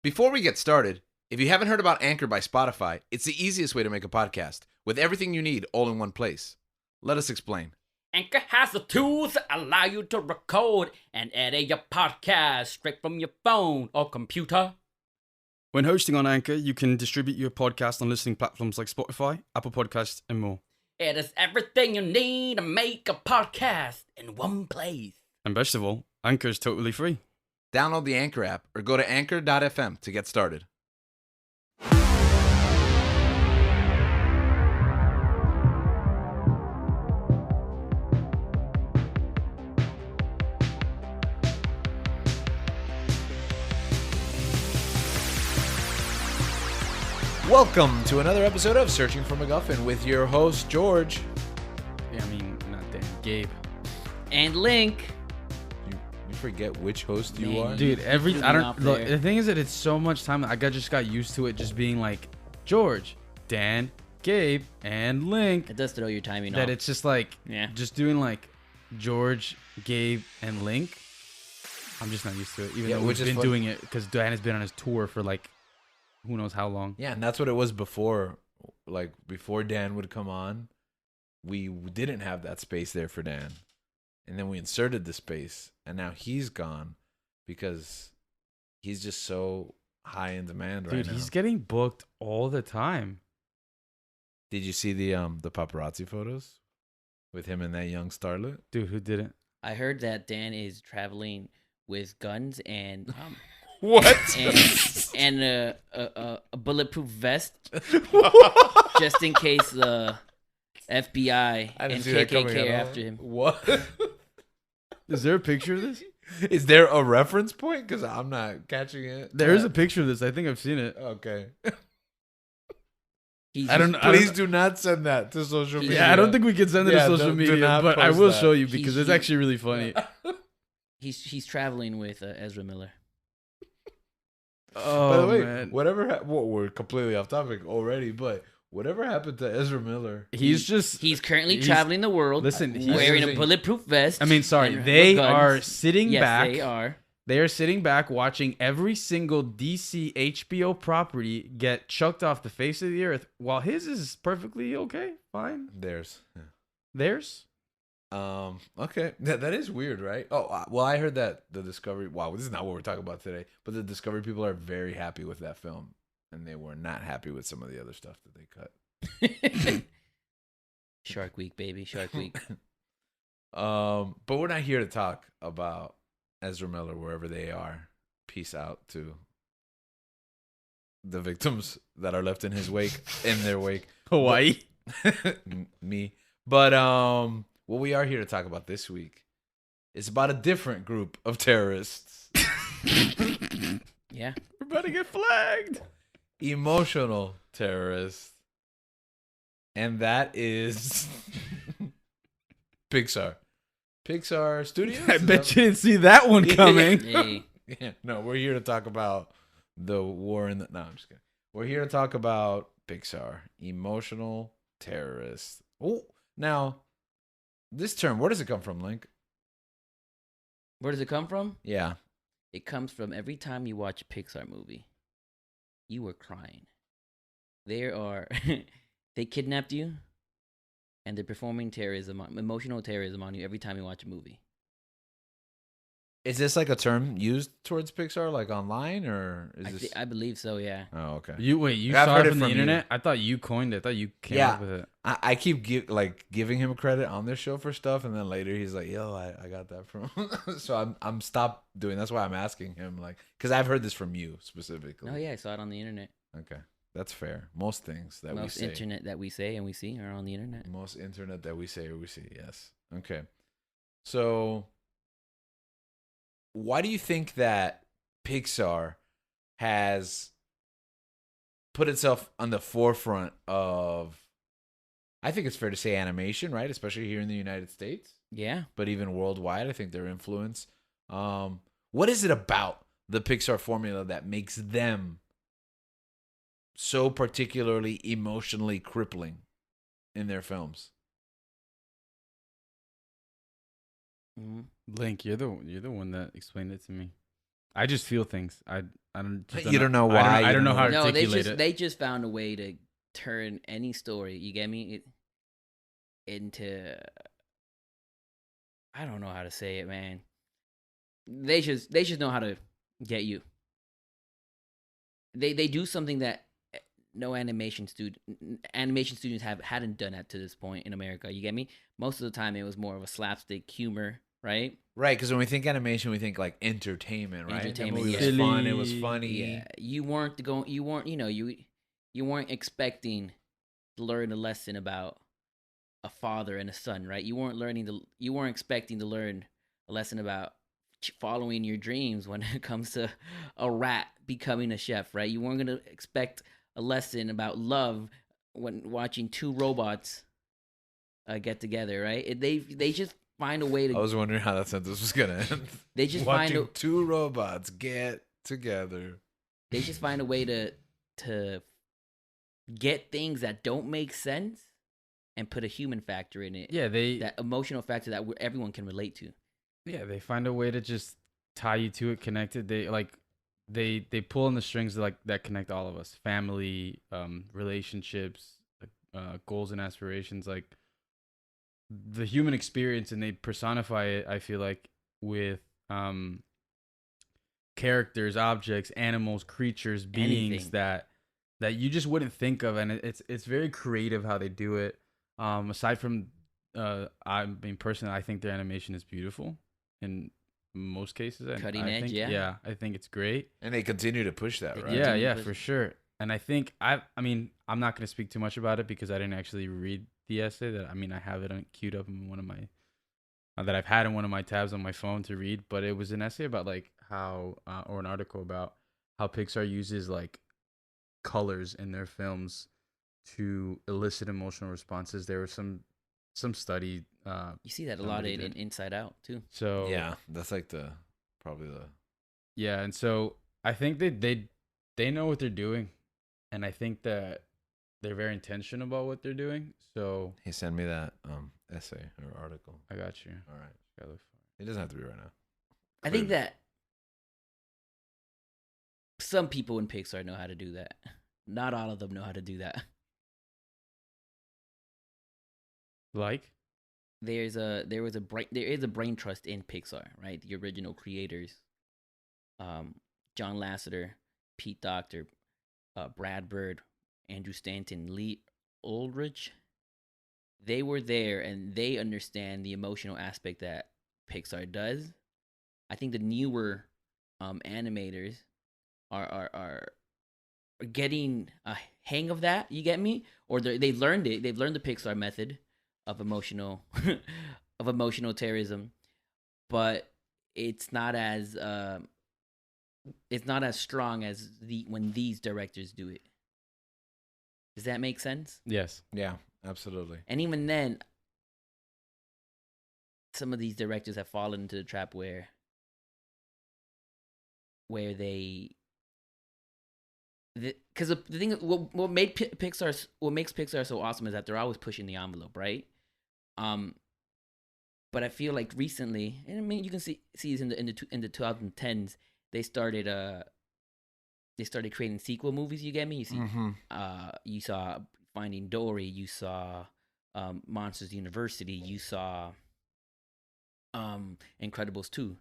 Before we get started, if you haven't heard about Anchor by Spotify, it's the easiest way to make a podcast with everything you need all in one place. Let us explain. Anchor has the tools that allow you to record and edit your podcast straight from your phone or computer. When hosting on Anchor, you can distribute your podcast on listening platforms like Spotify, Apple Podcasts, and more. It is everything you need to make a podcast in one place. And best of all, Anchor is totally free. Download the Anchor app or go to anchor.fm to get started. Welcome to another episode of Searching for McGuffin with your host, George. Not Dan, Gabe. And Link. You forget which host you are? Dude, Really I don't not look. fair. The thing is that it's so much time. I just got used to it just being like George, Dan, Gabe, and Link. It does throw your timing That off. it's just like just doing like George, Gabe, and Link. I'm just not used to it. Even though which we've is been fun. doing it because Dan has been on his tour for like who knows how long. Yeah, and that's what it was before. Like, before Dan would come on, we didn't have that space there for Dan. And then we inserted the space, and now he's gone because he's just so high in demand right Dude, now. he's getting booked all the time. Did you see the paparazzi photos with him and that young starlet? Dude, who didn't? I heard that Dan is traveling with guns and What? and a bulletproof vest just in case the FBI I and didn't see that coming KKK are at all. after him. What? Is there a picture of this? Is there a reference point? Because I'm not catching it. There is a picture of this. I think I've seen it. Okay. He's I don't- Please do not send that to social media. Yeah, I don't think we can send it Yeah, to social do media, not but I post will that. show you because it's He's- actually really funny. He's traveling with Ezra Miller. Oh, By the way, man. whatever. Well, we're completely off topic already, but whatever happened to Ezra Miller? He's currently he's- traveling the world. Listen, he's wearing a using- bulletproof vest. I mean, sorry, and they guns. are sitting Yes, back. they are. They are sitting back watching every single DC HBO property get chucked off the face of the earth, while his is perfectly okay, fine. Theirs. Theirs. Okay. That is weird, right? Oh, well, I heard that the Discovery. Wow, this is not what we're talking about today. But the Discovery people are very happy with that film, and they were not happy with some of the other stuff that they cut. Shark Week, baby. Shark Week. But we're not here to talk about Ezra Miller wherever they are. Peace out to the victims that are left in his wake, in their wake. Hawaii. Me. But what we are here to talk about this week is about a different group of terrorists. Yeah. We're about to get flagged. Emotional terrorists. And that is Pixar. Pixar Studios? I bet you didn't see that one coming. Hey. Yeah, no, we're here to talk about the war in the... No, I'm just kidding. We're here to talk about Pixar. Emotional terrorists. Oh, now, this term, where does it come from, Link? Where does it come from? Yeah. It comes from every time you watch a Pixar movie, you were crying. They kidnapped you, and they're performing emotional terrorism on you every time you watch a movie. Is this like a term used towards Pixar, like online, or is this... I believe so, yeah. Oh, okay. You I've saw heard it it from the from internet? I thought you coined it. I thought you came Yeah. up with it. I keep giving him credit on this show for stuff, and then later he's like, "Yo, I got that from." So I'm stopped doing. That's why I'm asking him, like, because I've heard this from you specifically. Oh, yeah, I saw it on the internet. Okay, that's fair. Most things that Most we say, internet that we say and we see are on the internet. most internet that we say or we see, yes. Okay, so why do you think that Pixar has put itself on the forefront of, I think it's fair to say, animation, right? Especially here in the United States, Yeah. but even worldwide, I think their influence. What is it about the Pixar formula that makes them so particularly emotionally crippling in their films? Mhm. Link, you're the one that explained it to me. I just feel things. You don't know why. I don't know how to No, articulate it. they just found a way to turn any story, you get me, into, I don't know how to say it, man. They just know how to get you. They do something that no animation studios hadn't done that to this point in America. You get me? Most of the time, it was more of a slapstick humor, right? Right, because when we think animation, we think like entertainment, right? Entertainment, That movie yeah. was fun. It was funny. Yeah, you weren't expecting to learn a lesson about a father and a son, right? You weren't expecting to learn a lesson about following your dreams when it comes to a rat becoming a chef, right? You weren't gonna expect a lesson about love when watching two robots get together, right? They just find a way to. I was wondering how that sentence was gonna end. They just watching two robots get together. They just find a way to get things that don't make sense and put a human factor in it. Yeah, that emotional factor that everyone can relate to. Yeah, they find a way to just tie you to it, connect it. They pull on the strings that connect all of us: family, relationships, goals and aspirations, like the human experience, and they personify it. I feel like with characters, objects, animals, creatures, beings that you just wouldn't think of, and it's very creative how they do it. Aside from, I mean, personally, I think their animation is beautiful in most cases. Cutting edge, think, yeah. I think it's great. And they continue to push that, right? Yeah, for sure. And I think I mean, I'm not going to speak too much about it because I didn't actually read the essay. I have it queued up in one of my that I've had in one of my tabs on my phone to read. But it was an essay about like how, or an article about how Pixar uses like colors in their films to elicit emotional responses. There was some study. You see that a lot in Inside Out too. So yeah, that's like probably the. Yeah, and so I think they know what they're doing, and I think that they're very intentional about what they're doing. So He sent me that essay or article. I got you. All right, Gotta look for it doesn't have to be right now. I think that some people in Pixar know how to do that. Not all of them know how to do that. Like There is a brain trust in Pixar, right? The original creators, John Lasseter, Pete Docter, Brad Bird, Andrew Stanton, Lee Aldrich. They were there and they understand the emotional aspect that Pixar does. I think the newer animators are getting a hang of that. You get me? Or they've learned it. They've learned the Pixar method of emotional terrorism, but it's not as strong as when these directors do it. Does that make sense? yes. Yeah, absolutely. And even then, some of these directors have fallen into the trap where because the thing, what makes Pixar so awesome is that they're always pushing the envelope, right? But I feel like recently, and I mean, you can see in the 2010s, they started creating sequel movies. You get me? You see, you saw Finding Dory, you saw Monsters University, you saw Incredibles 2,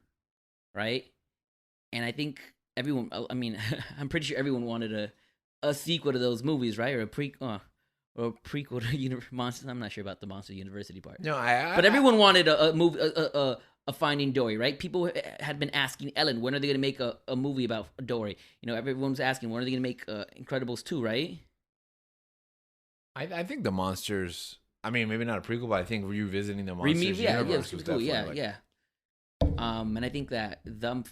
right? And I think everyone, I mean, I'm pretty sure everyone wanted a sequel to those movies, right? Or a prequel to Monsters. I'm not sure about the Monster University part. No, but everyone wanted a movie, a Finding Dory, right? People had been asking Ellen, when are they going to make a movie about Dory? You know, everyone's asking, when are they going to make Incredibles 2, right? I think the Monsters. I mean, maybe not a prequel, but I think revisiting the Monsters universe was cool. definitely Yeah. And I think that them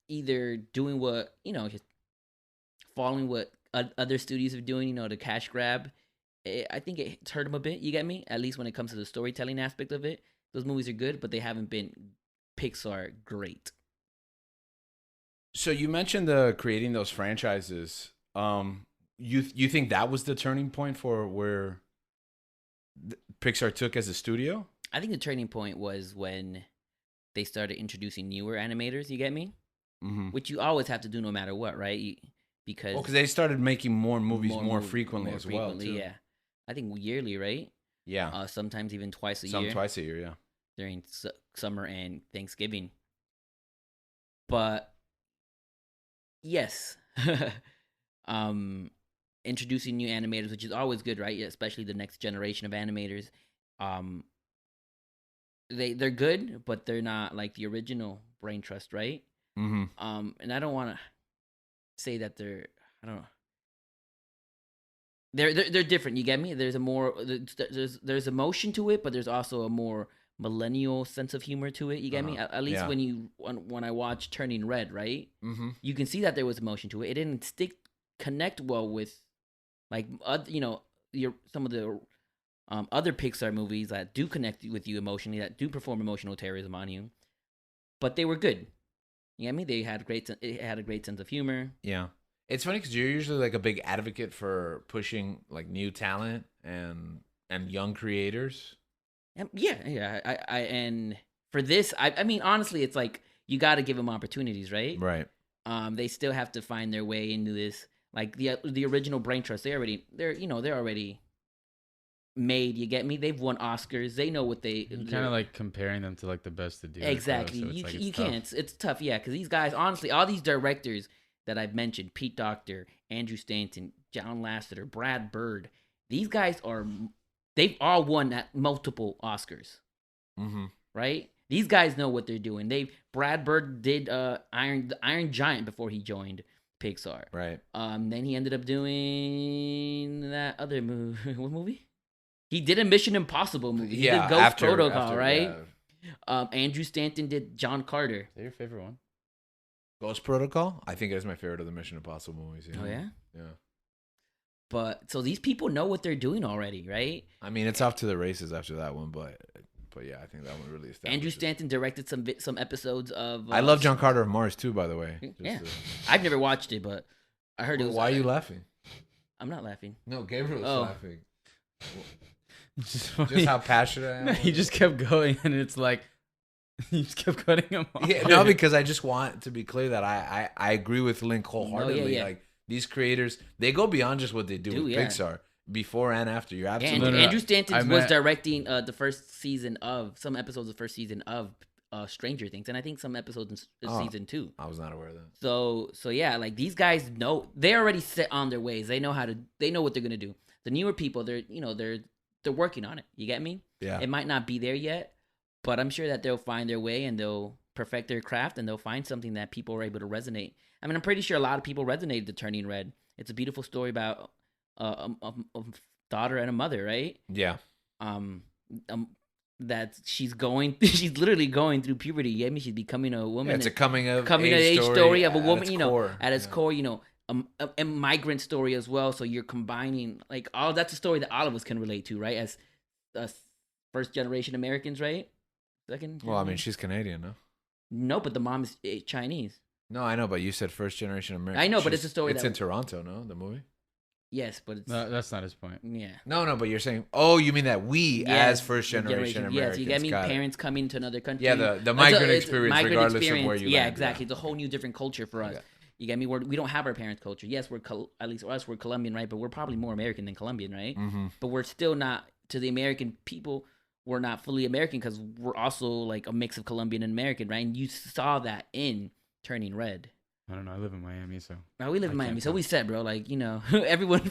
either doing what, just following what other studios are doing, the cash grab, I think it's hurt them a bit. You get me? At least when it comes to the storytelling aspect of it, those movies are good, but they haven't been Pixar great. So you mentioned creating those franchises. You think that was the turning point for where Pixar took as a studio? I think the turning point was when they started introducing newer animators. You get me? Mm-hmm. which you always have to do no matter what, right? Because Well, because they started making more movies more frequently more as well, frequently, too. yeah. I think yearly, right? Yeah. Sometimes even twice a Some year. twice a year, yeah. During summer and Thanksgiving. But yes, introducing new animators, which is always good, right? Yeah, especially the next generation of animators. They're good, but they're not like the original Brain Trust, right? Mm-hmm. And I don't want to say that I don't know. They're different. You get me? There's there's emotion to it, but there's also a more millennial sense of humor to it. You get me? At least when I watch Turning Red, right? Mm-hmm. You can see that there was emotion to it. It didn't connect well with like some of the other Pixar movies that do connect with you emotionally, that do perform emotional terrorism on you, but they were good. You get me? They had it had a great sense of humor. Yeah. It's funny because you're usually like a big advocate for pushing like new talent and young creators. Yeah. I and for this, I mean, honestly, it's like you got to give them opportunities, right? Right. They still have to find their way into this. Like the original Brain Trust, they're already made. You get me? They've won Oscars. They know what they. You're kind of like comparing them to like the best to do. Exactly. It, though, so You can't. It's tough. Yeah, because these guys, honestly, all these directors that I've mentioned, Pete Docter, Andrew Stanton, John Lasseter, Brad Bird, they've all won at multiple Oscars. Mm-hmm. Right? These guys know what they're doing. Brad Bird did the Iron Giant before he joined Pixar. Right. Then he ended up doing that other movie. What movie? He did a Mission Impossible movie. He did Ghost Protocol, right? Yeah. Andrew Stanton did John Carter. Is that your favorite one? Ghost Protocol? I think it's my favorite of the Mission Impossible movies. Yeah. Oh, yeah? Yeah. But, so these people know what they're doing already, right? I mean, it's off to the races after that one, but yeah, I think that one really established. Andrew Stanton directed some episodes of... I love John Carter of Mars, too, by the way. Yeah. I've never watched it, but I heard it was... Why are you laughing? I'm not laughing. No, Gabriel was laughing. Just how passionate I am. No, he just kept going, and it's like... You just kept cutting him off. Yeah, no, because I just want to be clear that I agree with Link wholeheartedly. Yeah. Like, these creators, they go beyond just what they do with Pixar. Before and after, you're absolutely Andrew Stanton was directing the first season of some episodes of the first season of Stranger Things, and I think some episodes in season 2. I was not aware of that. So yeah, like these guys know, they're already set on their ways. They know what they're gonna do. The newer people, they're working on it. You get me? Yeah. It might not be there yet, but I'm sure that they'll find their way and they'll perfect their craft and they'll find something that people are able to resonate. I mean, I'm pretty sure a lot of people resonated to Turning Red. It's a beautiful story about a daughter and a mother, right? Yeah. That she's literally going through puberty. You get me? She's becoming a woman. Yeah, it's a coming of age story of a woman. At its core, a migrant story as well. So you're combining like that's a story that all of us can relate to, right? As first generation Americans, right? Second. Well, I mean, she's Canadian, no? No, but the mom is Chinese. No, I know, but you said first generation American. I know, but it's a story. It's in Toronto, no? The movie. Yes, but it's... No, that's not his point. Yeah. No, but you're saying, you mean that we as first generation Americans? Yes, you get me. Parents coming to another country. Yeah, the migrant experience, regardless of where you Yeah, land. exactly. It's a whole new different culture for us. Yeah. You get me? We don't have our parents' culture. Yes, at least us, we're Colombian, right? But we're probably more American than Colombian, right? Mm-hmm. But we're still not, to the American people, we're not fully American because we're also like a mix of Colombian and American, right? And you saw that in Turning Red. I don't know. I live in Miami, so. No, we live in Miami, so we said, bro, like, everyone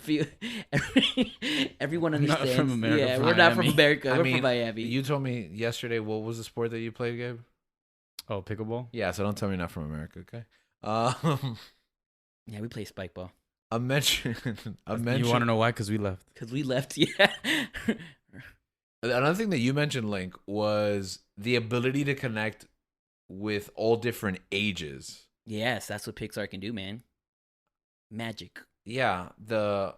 everyone understands. Not from America. Yeah, we're not from America. We're from Miami. You told me yesterday what was the sport that you played, Gabe? Oh, pickleball? Yeah, so don't tell me you're not from America, okay? Yeah, we play spike ball. You want to know why? Because we left. Because we left, yeah. Another thing that you mentioned, Link, was the ability to connect with all different ages. Yes, that's what Pixar can do, man. Magic. Yeah, the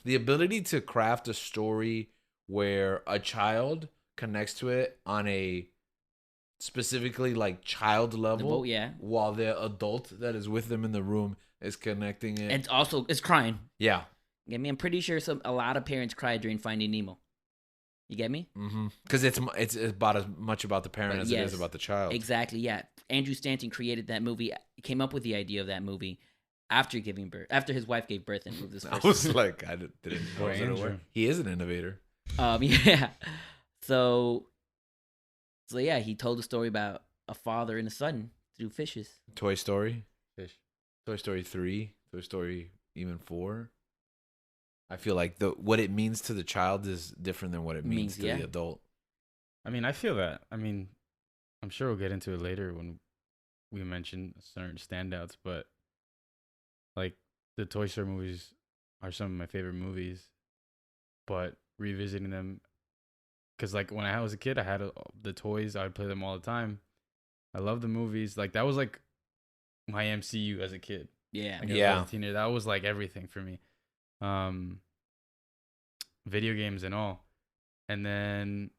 ability to craft a story where a child connects to it on a specifically like child level, while the adult that is with them in the room is connecting it. And also, it's crying. Yeah. I mean, I'm pretty sure a lot of parents cried during Finding Nemo. You get me? Mm-hmm. Because it's about as much about the parent as it is about the child. Exactly, yeah. Andrew Stanton created that movie, came up with the idea of that movie after giving birth, after his wife gave birth and moved his I first. was like, I didn't know Boy, it Andrew. work. He is an innovator. Yeah. So yeah, he told a story about a father and a son through fishes. Toy Story, Fish. Toy Story 3, Toy Story even 4. I feel like what it means to the child is different than what it means to yeah. the adult. I mean, I feel that. I mean, I'm sure we'll get into it later when we mention certain standouts, but like the Toy Story movies are some of my favorite movies. But revisiting them, because like when I was a kid, I had the toys. I would play them all the time. I love the movies. Like that was like my MCU as a kid. Yeah. Like, Yeah. as a teenager, that was like everything for me. Video games and all. And then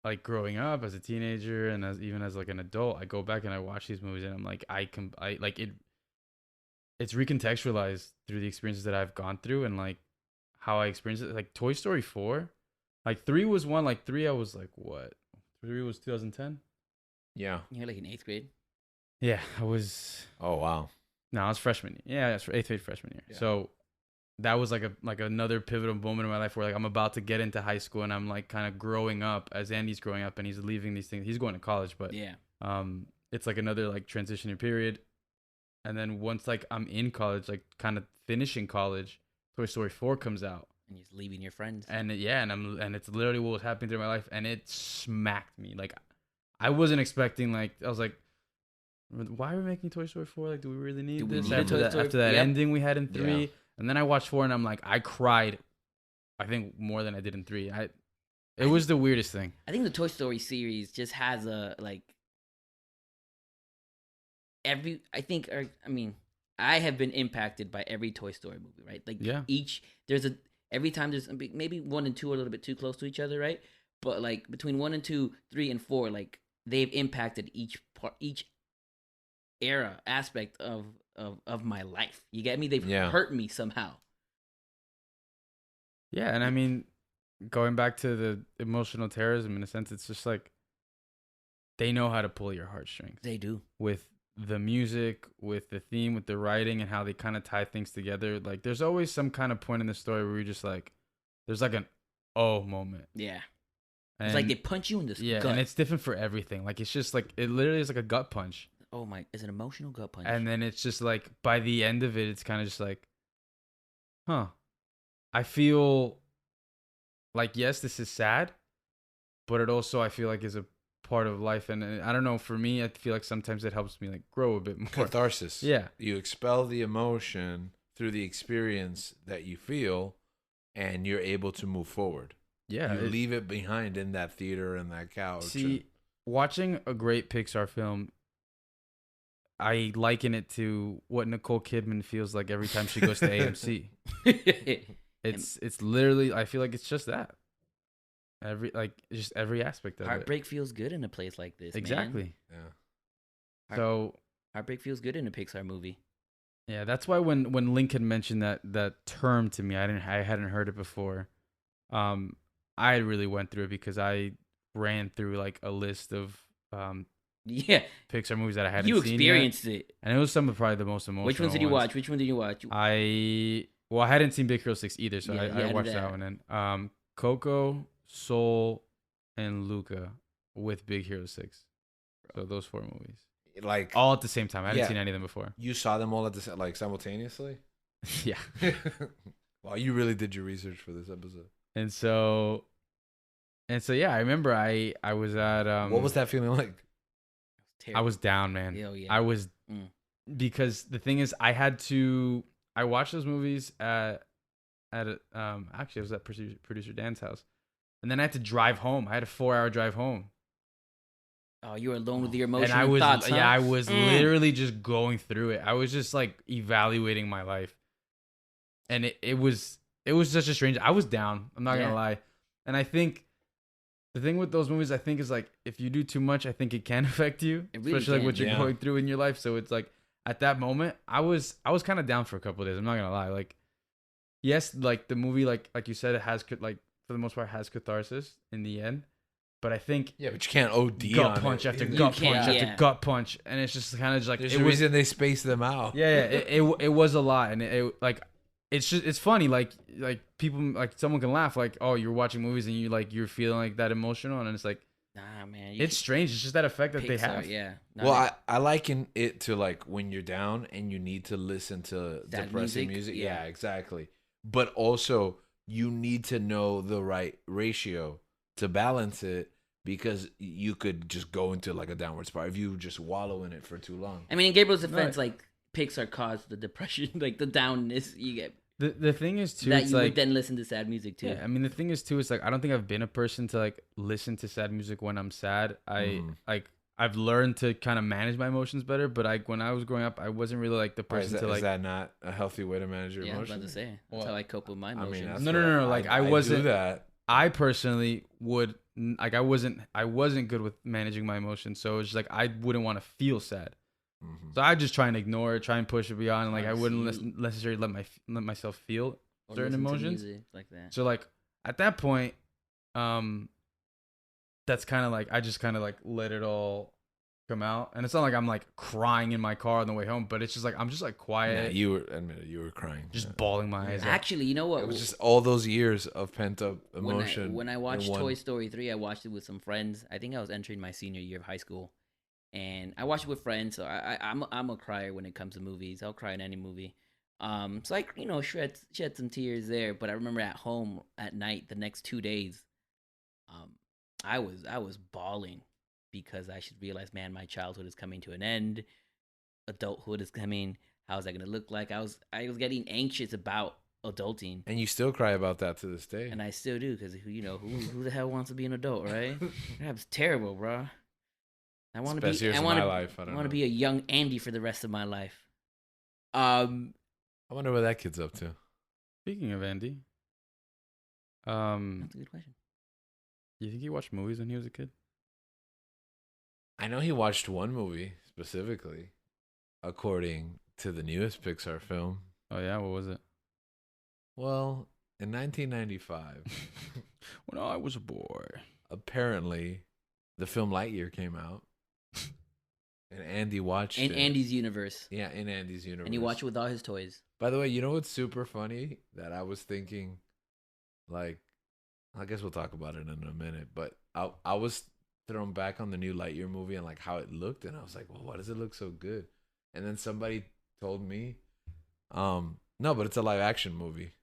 like growing up as a teenager and even as like an adult, I go back and I watch these movies and I'm like, I like it. It's recontextualized through the experiences that I've gone through and like how I experienced it. Like Toy Story 4, like 3 was one. Like 3, I was like, what? 3 was 2010. Yeah. You're like in 8th grade. Yeah, I was. Oh wow. No, I was freshman. Yeah, that's 8th grade freshman year. Yeah. So that was like another pivotal moment in my life where like I'm about to get into high school and I'm like kind of growing up as Andy's growing up and he's leaving these things. He's going to college, but Yeah. it's like another like transitioning period. And then once like I'm in college, like kind of finishing college, Toy Story 4 comes out. And you're leaving your friends. And and it's literally what was happening through my life and it smacked me. Like I wasn't expecting I was like, why are we making Toy Story 4? Like, do we really need this after that Yep. ending we had in 3? Yeah. And then I watched 4 and I'm like, I cried, I think more than I did in 3. It was the weirdest thing. I think the Toy Story series just has a like I have been impacted by every Toy Story movie, right? Like Yeah. every time there's maybe 1 and 2 are a little bit too close to each other, right? But like between 1 and 2, 3 and 4, like they've impacted each era aspect of my life. You get me? They've hurt me somehow. Yeah, and I mean, going back to the emotional terrorism, in a sense, it's just like they know how to pull your heartstrings. They do. With the music, with the theme, with the writing, and how they kind of tie things together. Like, there's always some kind of point in the story where you're just like, there's like an oh moment. Yeah. And it's like they punch you in the gut. And it's different for everything. Like, it's just like, it literally is like a gut punch. Oh my, it's an emotional gut punch. And then it's just like, by the end of it, it's kind of just like, huh. I feel like, yes, this is sad, but it also, I feel like, is a part of life. And I don't know, for me, I feel like sometimes it helps me like grow a bit more. Catharsis. Yeah. You expel the emotion through the experience that you feel and you're able to move forward. Yeah. You leave it behind in that theater and that couch. See, watching a great Pixar film, I liken it to what Nicole Kidman feels like every time she goes to AMC. It's literally, I feel like it's just that. Every aspect of Heartbreak feels good in a place like this. Exactly. Man. Yeah. So heartbreak feels good in a Pixar movie. Yeah, that's why when Lincoln mentioned that term to me, I hadn't heard it before. I really went through it because I ran through like a list of Pixar movies that I hadn't seen. You experienced it, and it was some of probably the most emotional. Which ones did you watch? Which one did you watch? I hadn't seen Big Hero 6 either, so I watched that one. And Coco, Soul, and Luca with Big Hero 6. So those 4 movies, like all at the same time. I hadn't seen any of them before. You saw them all at the simultaneously? Yeah. Wow, you really did your research for this episode. And so yeah, I remember I was at what was that feeling like? I was down, man. Hell yeah. I was because the thing is I watched those movies at actually I was at producer Dan's house. And then I had to drive home. I had a 4-hour drive home. Oh, you were alone with your emotions. And I was thoughts, huh? I was literally just going through it. I was just like evaluating my life. And it was such a strange. I was down. I'm not gonna lie. And I think the thing with those movies, I think, is like if you do too much, I think it can affect you, really especially like what you're Yeah. going through in your life. So it's like at that moment, I was kind of down for a couple of days. I'm not gonna lie. Like, yes, like the movie, like you said, it has like for the most part has catharsis in the end. But I think Yeah, but you can't OD gut on punch it. after You gut can't- punch yeah. after gut punch, and it's just kind of just like There's it a was. reason they space them out. Yeah, it was a lot, and it like it's just it's funny like people like someone can laugh like, oh, you're watching movies and you're feeling like that emotional, and it's like Nah, man. it's strange. It's just that effect that they Pixar, have. Yeah. Well, I liken it to like when you're down and you need to listen to Sad depressing music? music. Yeah. Yeah, exactly. But also you need to know the right ratio to balance it because you could just go into like a downward spiral if you just wallow in it for too long. I mean, in Gabriel's defense, No. like Pixar caused the depression, like the downness you get. The thing is too, That it's you like would then listen to sad music too. yeah. I mean, the thing is too, it's like I don't think I've been a person to like listen to sad music when I'm sad. I've learned to kind of manage my emotions better, but when I was growing up, I wasn't really like the Or person is to like. is that not a healthy way to manage your Yeah, I was about emotions? to say. That's Well, how I cope with my I emotions. mean, that's No, what like, I wasn't- do that. I personally would like I wasn't good with managing my emotions, so it's just like I wouldn't want to feel sad. Mhm. So I just try and ignore it, try and push it beyond. Like I Nice. wouldn't You- necessarily let myself feel Or certain listen to emotions. music like that. So like at that point, that's kind of like I just kind of like let it all come out, and it's not like I'm like crying in my car on the way home, but it's just like I'm just like Nah, quiet, you were crying. just Yeah. bawling my eyes out. Actually, you know what? It was just all those years of pent up emotion. When I in watched one- Toy Story 3, I watched it with some friends. I think I was entering my senior year of high school, and I watched it with friends. So I'm a crier when it comes to movies. I'll cry in any movie. So I shed some tears there. But I remember at home at night the next 2 days, I was bawling because I should realize, man, my childhood is coming to an end. Adulthood is coming. How is that gonna look like? I was getting anxious about adulting. And you still cry about that to this day. And I still do, because who the hell wants to be an adult, right? That's terrible, bro. I want to Best be. years I of want my to. life. I I don't want to know. be a young Andy for the rest of my life. I wonder what that kid's up to. Speaking of Andy, That's a good question. you think he watched movies when he was a kid? I know he watched one movie specifically, according to the newest Pixar film. Oh yeah, what was it? Well, in 1995, When I was a boy. apparently, the film Lightyear came out, and Andy watched In it. Andy's universe, Yeah, in Andy's universe. and he watched it with all his toys. By the way, you know what's super funny that I was thinking, like, I guess we'll talk about it in a minute, but I was thrown back on the new Lightyear movie and like how it looked, and I was like, well, why does it look so good? And then somebody told me, no, but it's a live action movie.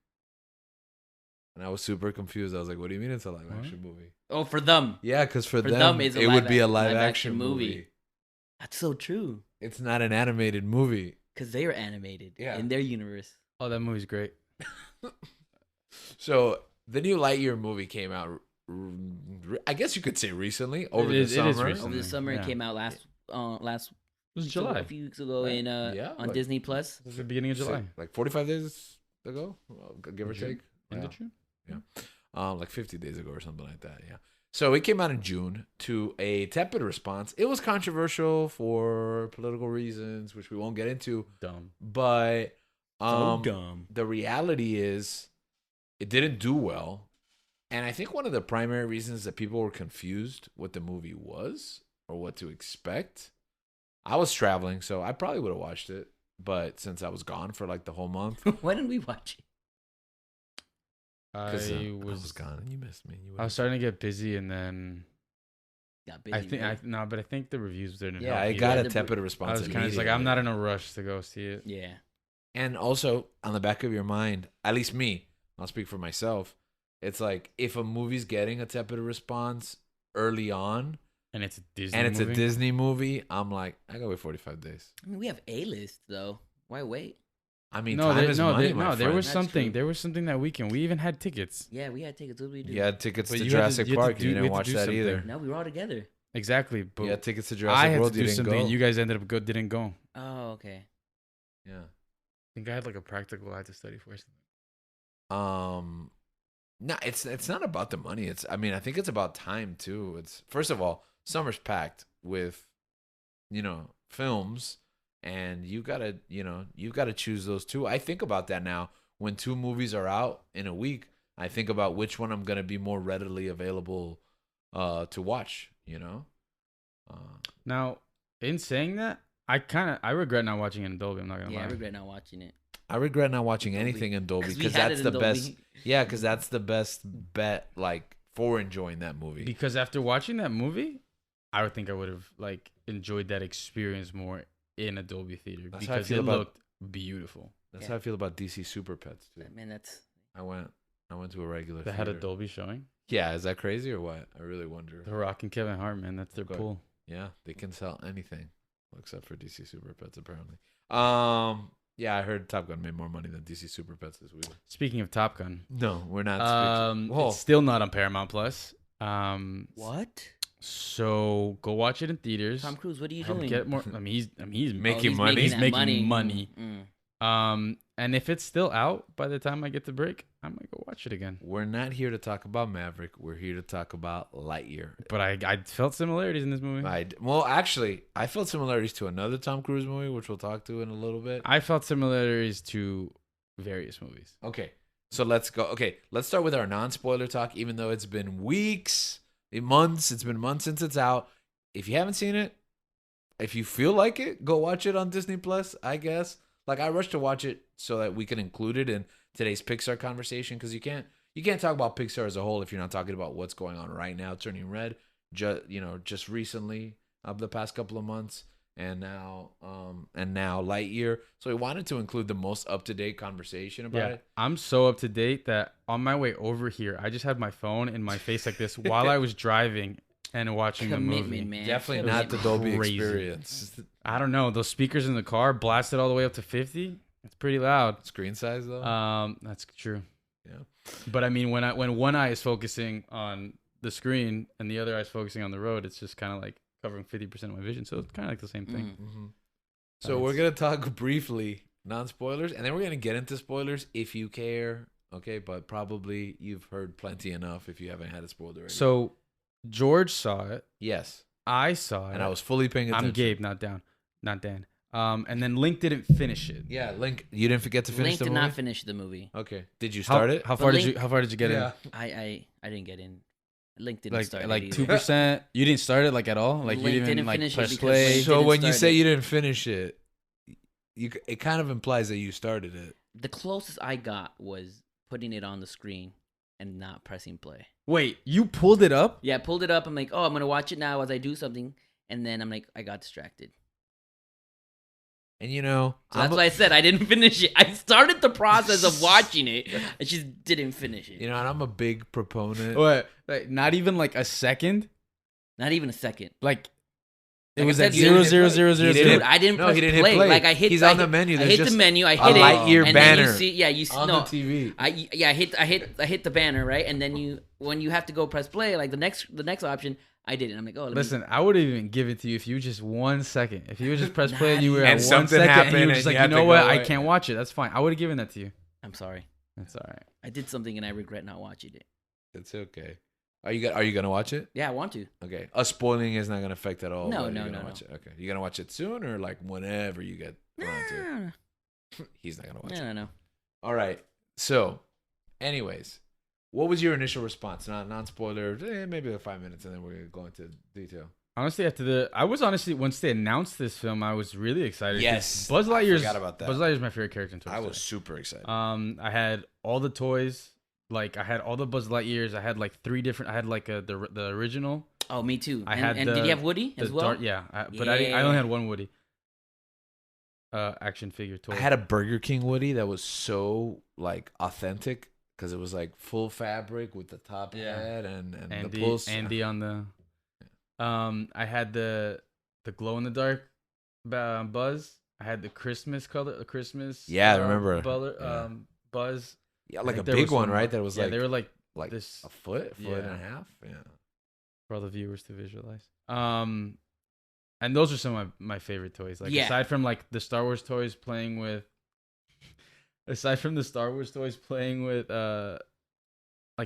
And I was super confused. I was like, what do you mean it's a live action movie? Oh, for them, Yeah, because for For them, them, it's a it live would be a ac- live live action action movie. movie. that's so true. It's not an animated movie. Because they are animated Yeah. in their universe. Oh, that movie's great. So the new Lightyear movie came out, I guess you could say recently, over It the is summer. recent. Over the summer, Yeah. it came out last It was so July. a few weeks ago Right. in Yeah, on like- Disney Plus. It was the beginning of July. Like 45 days ago, give or June? take. End Yeah. of June? Like 50 days ago or something like that. Yeah. So it came out in June to a tepid response. It was controversial for political reasons, which we won't get into. Dumb. But Dumb. the reality is, it didn't do well. And I think one of the primary reasons that people were confused what the movie was or what to expect. I was traveling, so I probably would have watched it. But since I was gone for like the whole month, Why didn't we watch it? because I I was was gone and you missed me. I was starting to get busy, and then Got busy. I think right? but I think the reviews didn't Yeah, help I either. got a The- tepid I response. was kind of like, I'm immediately. not in a rush to go see it. Yeah. And also, on the back of your mind, at least me, I'll speak for myself. It's like if a movie's getting a tepid response early on, And it's a Disney and it's movie. a Disney movie, I'm like, I gotta wait 45 days. I mean, we have A-list though. Why wait? I mean, No, time is money, my there friend. was That's something. true. There was something that weekend. We even had tickets. Yeah, we had tickets. What did we do? You had tickets But to you had to- Jurassic you had to Park. do- You we didn't had to watch do that something. either. No, we were all together. Exactly, but You had tickets to I Jurassic had World. to You do didn't something, go. and you guys ended up didn't go. I Oh, okay. Yeah. think I had like a practical I had to study for. No, it's not about the money. I mean, I think it's about time too. It's first of all, summer's packed with, films, and you gotta choose those two. I think about that now. When two movies are out in a week, I think about which one I'm gonna be more readily available to watch. Now, in saying that, I regret not watching it in Dolby. I'm not gonna lie. I regret not watching it. I regret not watching Dolby. anything in Dolby 'Cause we because had that's it the in Dolby. best. Yeah, because that's the best bet, like, for enjoying that movie. Because after watching that movie, I would think I would have like enjoyed that experience more in a Dolby theater That's how I because feel it about- looked beautiful. That's Yeah. how I feel about DC Super Pets too. Man, that's I went to a regular. They had a theater. Dolby showing. Yeah, is that crazy or what? I really wonder. The Rock and Kevin Hart, man, that's their Okay. pull. Yeah, they can sell anything except for DC Super Pets apparently. Yeah, I heard Top Gun made more money than DC Super Pets this week. Speaking of Top Gun, No, we're not. Whoa. it's still not on Paramount Plus. what? So go watch it in theaters. Tom Cruise, what are you Help doing? get more. I mean, he's Making he's money. He's that making money. Mm. And if it's still out by the time I get the break, I might go watch it again. We're not here to talk about Maverick. We're here to talk about Lightyear. But I felt similarities in this movie. Well, actually, I felt similarities to another Tom Cruise movie, which we'll talk to in a little bit. I felt similarities to various movies. Okay, so let's go. Okay, let's start with our non-spoiler talk. Even though it's been weeks, months, it's been months since it's out. If you haven't seen it, if you feel like it, go watch it on Disney Plus. I guess. Like, I rushed to watch it so that we can include it in today's Pixar conversation, because you can't talk about Pixar as a whole if you're not talking about what's going on right now, turning red. Just recently, the past couple of months, and now Lightyear. So we wanted to include the most up to date conversation about it. I'm so up to date that on my way over here, I just had my phone in my face like this while I was driving and watching the movie. Commitment, man. Definitely not the Dolby Crazy. experience. I don't know. Those speakers in the car blasted all the way up to 50. It's pretty loud. Screen size though. That's true. Yeah. But I mean, when one eye is focusing on the screen and the other eye is focusing on the road, it's just kind of like covering 50% of my vision. So it's kind of like the same thing. Mm-hmm. So we're gonna talk briefly non-spoilers, and then we're gonna get into spoilers if you care. Okay, but probably you've heard plenty enough if you haven't had it spoiled already. So George saw it. yes, I saw it. and I was fully paying attention. I'm Gabe, not Dan. And then Link didn't finish it. Yeah, Link, you didn't forget to finish Link the did movie. not finish the movie. Okay, did you start it? How far Link- did you get in? I didn't get in. Link didn't start it Like either. 2%. You didn't start it like at all. Like Link you didn't didn't like finish it press because play. Link So didn't when you start say it. you didn't finish it, it kind of implies that you started it. The closest I got was putting it on the screen and not pressing play. Wait, you pulled it up? Yeah, I pulled it up. I'm like, oh, I'm gonna watch it now as I do something, and then I'm like, I got distracted. And So that's why I said I didn't finish it. I started the process of watching it. I just didn't finish it. and I'm a big proponent. What? Like not even like a second? Not even a second. Like it Like I was said, at you zero didn't zero hit play. zero You zero didn't zero. Dude, I didn't No, press he didn't hit play. play. Like I hit. He's I on the hit- menu. I There's hit just the menu. I a hit it. Lightyear and banner Then you see, yeah, you see. on No, the TV. I hit the banner, right? And then when you have to go press play, like the next option, I did it. I'm like, oh, Listen, I would have even give it to you if you just 1 second. If you would just press play and you were And at 1 something second and happened you were and just you like, had you to know what? go I away. can't watch it. That's fine. I would have given that to you. I'm sorry. That's all right. I did something and I regret not watching it. It's okay. Are you gonna watch it? Yeah, I want to. Okay. Us spoiling is not gonna affect at all. No, but no, you're gonna no, watch it. Okay. You gonna watch it soon or like whenever you get around to No, it? He's not gonna watch it. no. All right. So, anyways, what was your initial response? Non-spoiler, maybe like 5 minutes, and then we're gonna go into detail. Honestly, once they announced this film, I was really excited. 'cause Yes, Buzz I Lightyear's forgot about that. Buzz Lightyear's my favorite character in Toy I Story. was super excited. I had all the toys. Like I had all the Buzz Lightyears. I had like 3 different. I had like the original. Oh, me too. I and had and the- did you have Woody The as well? but I only had one Woody. Action figure toy. I had a Burger King Woody that was so like authentic because it was like full fabric with the top Yeah. hat and the Andy, pulse. Andy on the. I had the glow in the dark, Buzz. I had the Christmas color, the Christmas. Yeah, I remember. Buzz. Buzz. Yeah, I like a think there big was one, some right? more. That was Yeah, like they were like like this a foot and a yeah. half. Yeah. for all the viewers to visualize. And those are some of my favorite toys. Like Yeah. aside from like the Star Wars toys playing with, like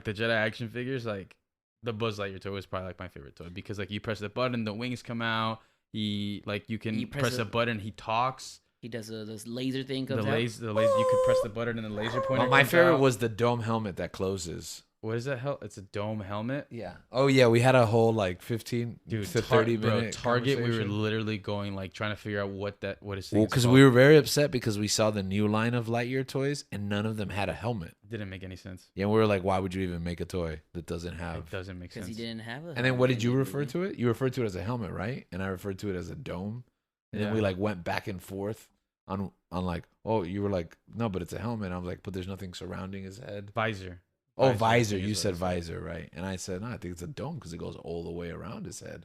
the Jedi action figures, like the Buzz Lightyear toy was probably like my favorite toy because like you press the button, the wings come out. You can You press press a a- button, he talks. He does this laser thing The comes out. laser, you could press the button and the laser pointer. Well, my comes favorite out. was the dome helmet that closes. what is that? It's a dome helmet. Yeah. Oh yeah, we had a whole like 15 to 30 minute Target. We were conversation. literally going like trying to figure out what his thing Well, is because called. we were very upset because we saw the new line of Lightyear toys and none of them had a helmet. Didn't make any sense. Yeah, we were like, why would you even make a toy that doesn't have? It doesn't make Because sense. he didn't have a. And then what did you refer to it? You referred to it as a helmet, right? And I referred to it as a dome. And then we like went back and forth on like, oh, you were like, no, but it's a helmet. I was like, but there's nothing surrounding his head. Visor. Oh, visor. I think You is what said I visor, right? And I said, no, I think it's a dome because it goes all the way around his head.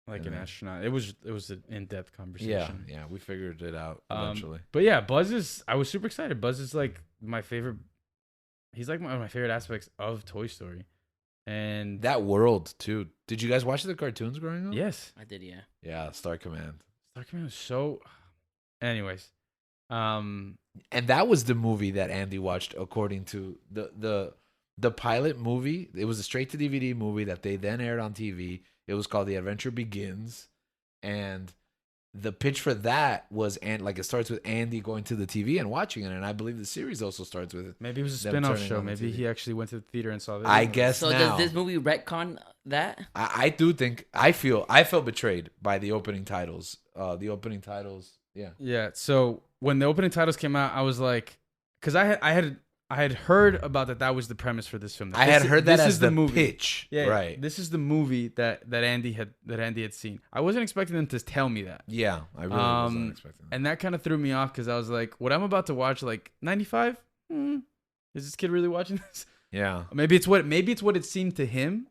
Like And an astronaut. It was an in-depth Yeah, conversation. yeah, we figured it out eventually. But yeah, I was super excited. Buzz is like my favorite. He's like one of my favorite aspects of Toy Story. And That world too. Did you guys watch the cartoons growing up? yes, I did, yeah. Yeah, Star Command. Star Command was so. Anyways, And that was the movie that Andy watched according to the pilot movie. It was a straight to DVD movie that they then aired on TV. It was called The Adventure Begins, and the pitch for that was it starts with Andy going to the TV and watching it, and I believe the series also starts with it. maybe it was a Them spin-off turning show. on the Maybe TV. he actually went to the theater and saw this. I guess So now. does this movie retcon that? I do think I felt betrayed by the opening titles. Yeah. Yeah. So when the opening titles came out, I was like, because I had heard about that was the premise for this film. I had heard that this as is the movie. pitch. Yeah, right. This is the movie that Andy had seen. I wasn't expecting them to tell me that. Yeah, I really wasn't expecting that. And that kind of threw me off because I was like, what I'm about to watch, like 95? Is this kid really watching this? Yeah. Maybe it's what it seemed to him.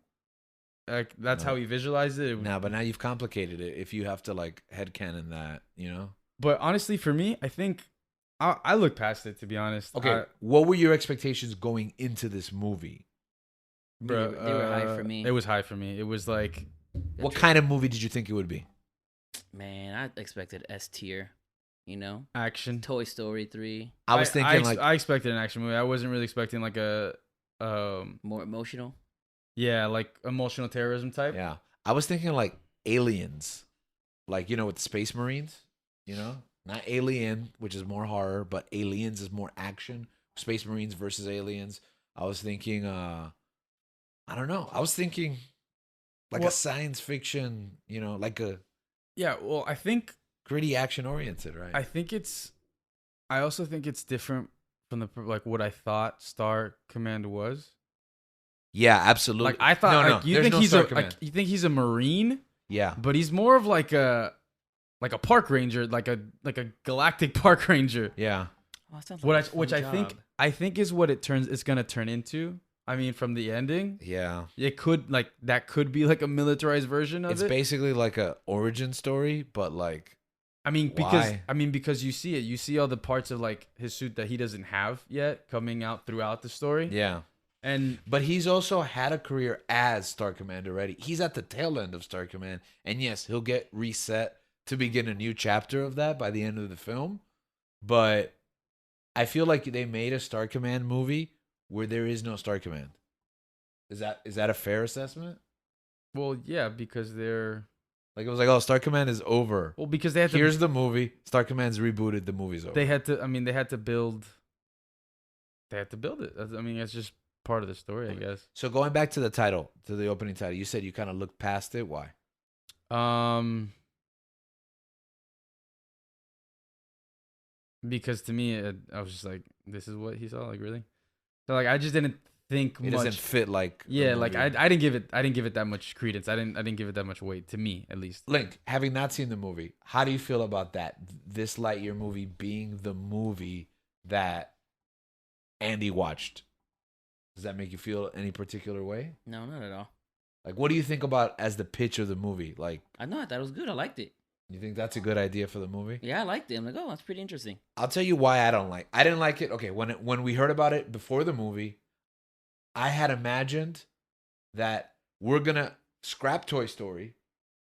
Like that's No. how he visualized it. No, but now you've complicated it. If you have to like headcanon that, you know. But honestly, for me, I think I look past it, to be honest. Okay, what were your expectations going into this movie? Bro, They were high for me. It was high for me. It was like, What kind of movie did you think it would be? Man, I expected S tier. You know, action. Toy Story 3, I was thinking I expected an action movie. I wasn't really expecting like a more emotional. yeah, like emotional terrorism type. yeah, I was thinking like Aliens, like with the Space Marines, not Alien, which is more horror, but Aliens is more action. Space Marines versus Aliens. I was thinking, I don't know. I was thinking like a science fiction, like a Yeah, well, I think gritty action oriented, right? I also think it's different from like what I thought Star Command was. Yeah, absolutely. Like I thought, no, like, you there's think no he's Star a Command. you think he's a Marine, Yeah, but he's more of like a park ranger, like a galactic park ranger. yeah. Oh, that sounds like a fun Which job. I think is what it's gonna turn into. I mean, from the ending, Yeah. it could that could be like a militarized version of It's it. basically like a origin story, but like Because why? because you see it, you see all the parts of like his suit that he doesn't have yet coming out throughout the story. yeah. And But he's also had a career as Star Command already. He's at the tail end of Star Command, and yes, he'll get reset to begin a new chapter of that by the end of the film. But I feel like they made a Star Command movie where there is no Star Command. Is that a fair assessment? well, yeah, because they're Like it was like, oh, Star Command is over. because they had to Here's the movie. Star Command's rebooted. The movie's over. they had to build it. I mean, it's just part of the story, I guess. So going back to the title, to the opening title, you said you kind of looked past it. Why? Because to me, I was just like, this is what he saw, like really. So like, I just didn't think It much. doesn't fit like the Yeah, like movie. I didn't give it that much credence. I didn't give it that much weight, to me at least. Link, having not seen the movie, how do you feel about that? This Lightyear movie being the movie that Andy watched. Does that make you feel any particular way? No, not at all. Like, what do you think about as the pitch of the movie? Like, I know. I thought it was good. I liked it. you think that's a good idea for the movie? Yeah, I liked it. I'm like, oh, that's pretty interesting. I'll tell you why I didn't like it. Okay, when we heard about it before the movie, I had imagined that we're gonna scrap Toy Story.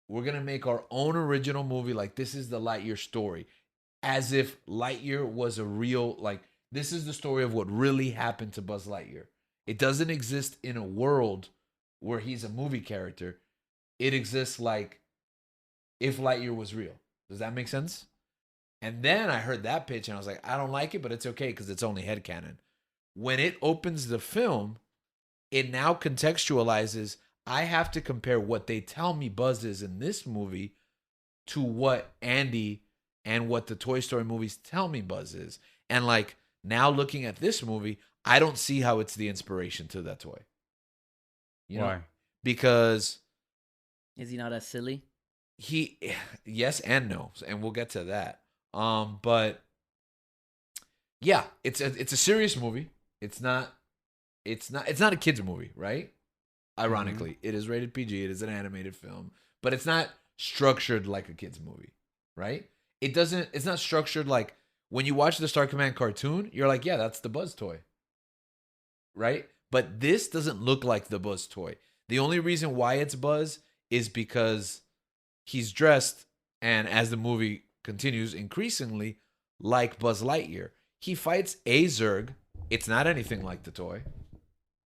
We're gonna make our own original movie. Like, this is the Lightyear story, as if Lightyear was a real, like, this is the story of what really happened to Buzz Lightyear. It doesn't exist in a world where he's a movie character. It exists like if Lightyear was real. Does that make sense? And then I heard that pitch and I was like, I don't like it, but it's okay because it's only headcanon. When it opens the film, it now contextualizes. I have to compare what they tell me Buzz is in this movie to what Andy and what the Toy Story movies tell me Buzz is. And like now looking at this movie, I don't see how it's the inspiration to that toy. You Why? know? Because Is he not as silly? he yes and no, and we'll get to that. But yeah, it's a serious movie. It's not a kids movie, right? Ironically, it is rated PG. It is an animated film, but it's not structured like a kids movie, right? It's not structured like when you watch the Star Command cartoon, you're like, yeah, that's the Buzz toy, right? But this doesn't look like the Buzz toy. The only reason why it's Buzz is because he's dressed, and as the movie continues, increasingly like Buzz Lightyear. He fights a Zurg. It's not anything like the toy,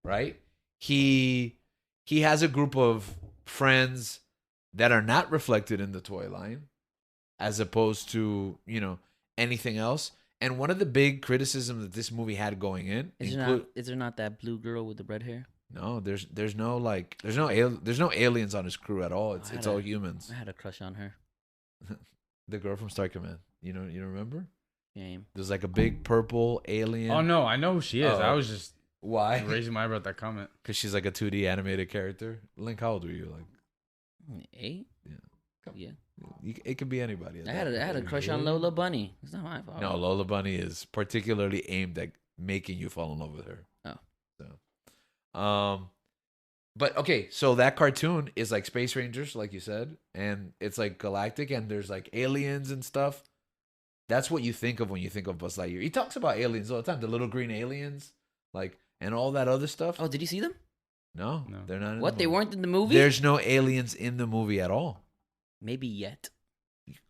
right? He has a group of friends that are not reflected in the toy line, as opposed to, anything else. And one of the big criticisms that this movie had going in, Is there not that blue girl with the red hair? no, there's no aliens on his crew at all. It's all humans. I had a crush on her. The girl from Star Command. You remember? Game. There's like a big purple alien. Oh no, I know who she is. Oh. I was just Why? raising my eyebrow at that comment. Because she's like a 2D animated character. Link, how old were you? Like 8? Yeah. Yeah. It could be anybody. I had a crush on Lola Bunny. It's not my fault. No, Lola Bunny is particularly aimed at making you fall in love with her. Oh. So, but okay, so that cartoon is like Space Rangers, like you said, and it's like galactic, and there's like aliens and stuff. That's what you think of when you think of Buzz Lightyear. He talks about aliens all the time, the little green aliens, like, and all that other stuff. Oh, did you see them? No, they're not. What? They weren't in the movie? There's no aliens in the movie at all. Maybe yet.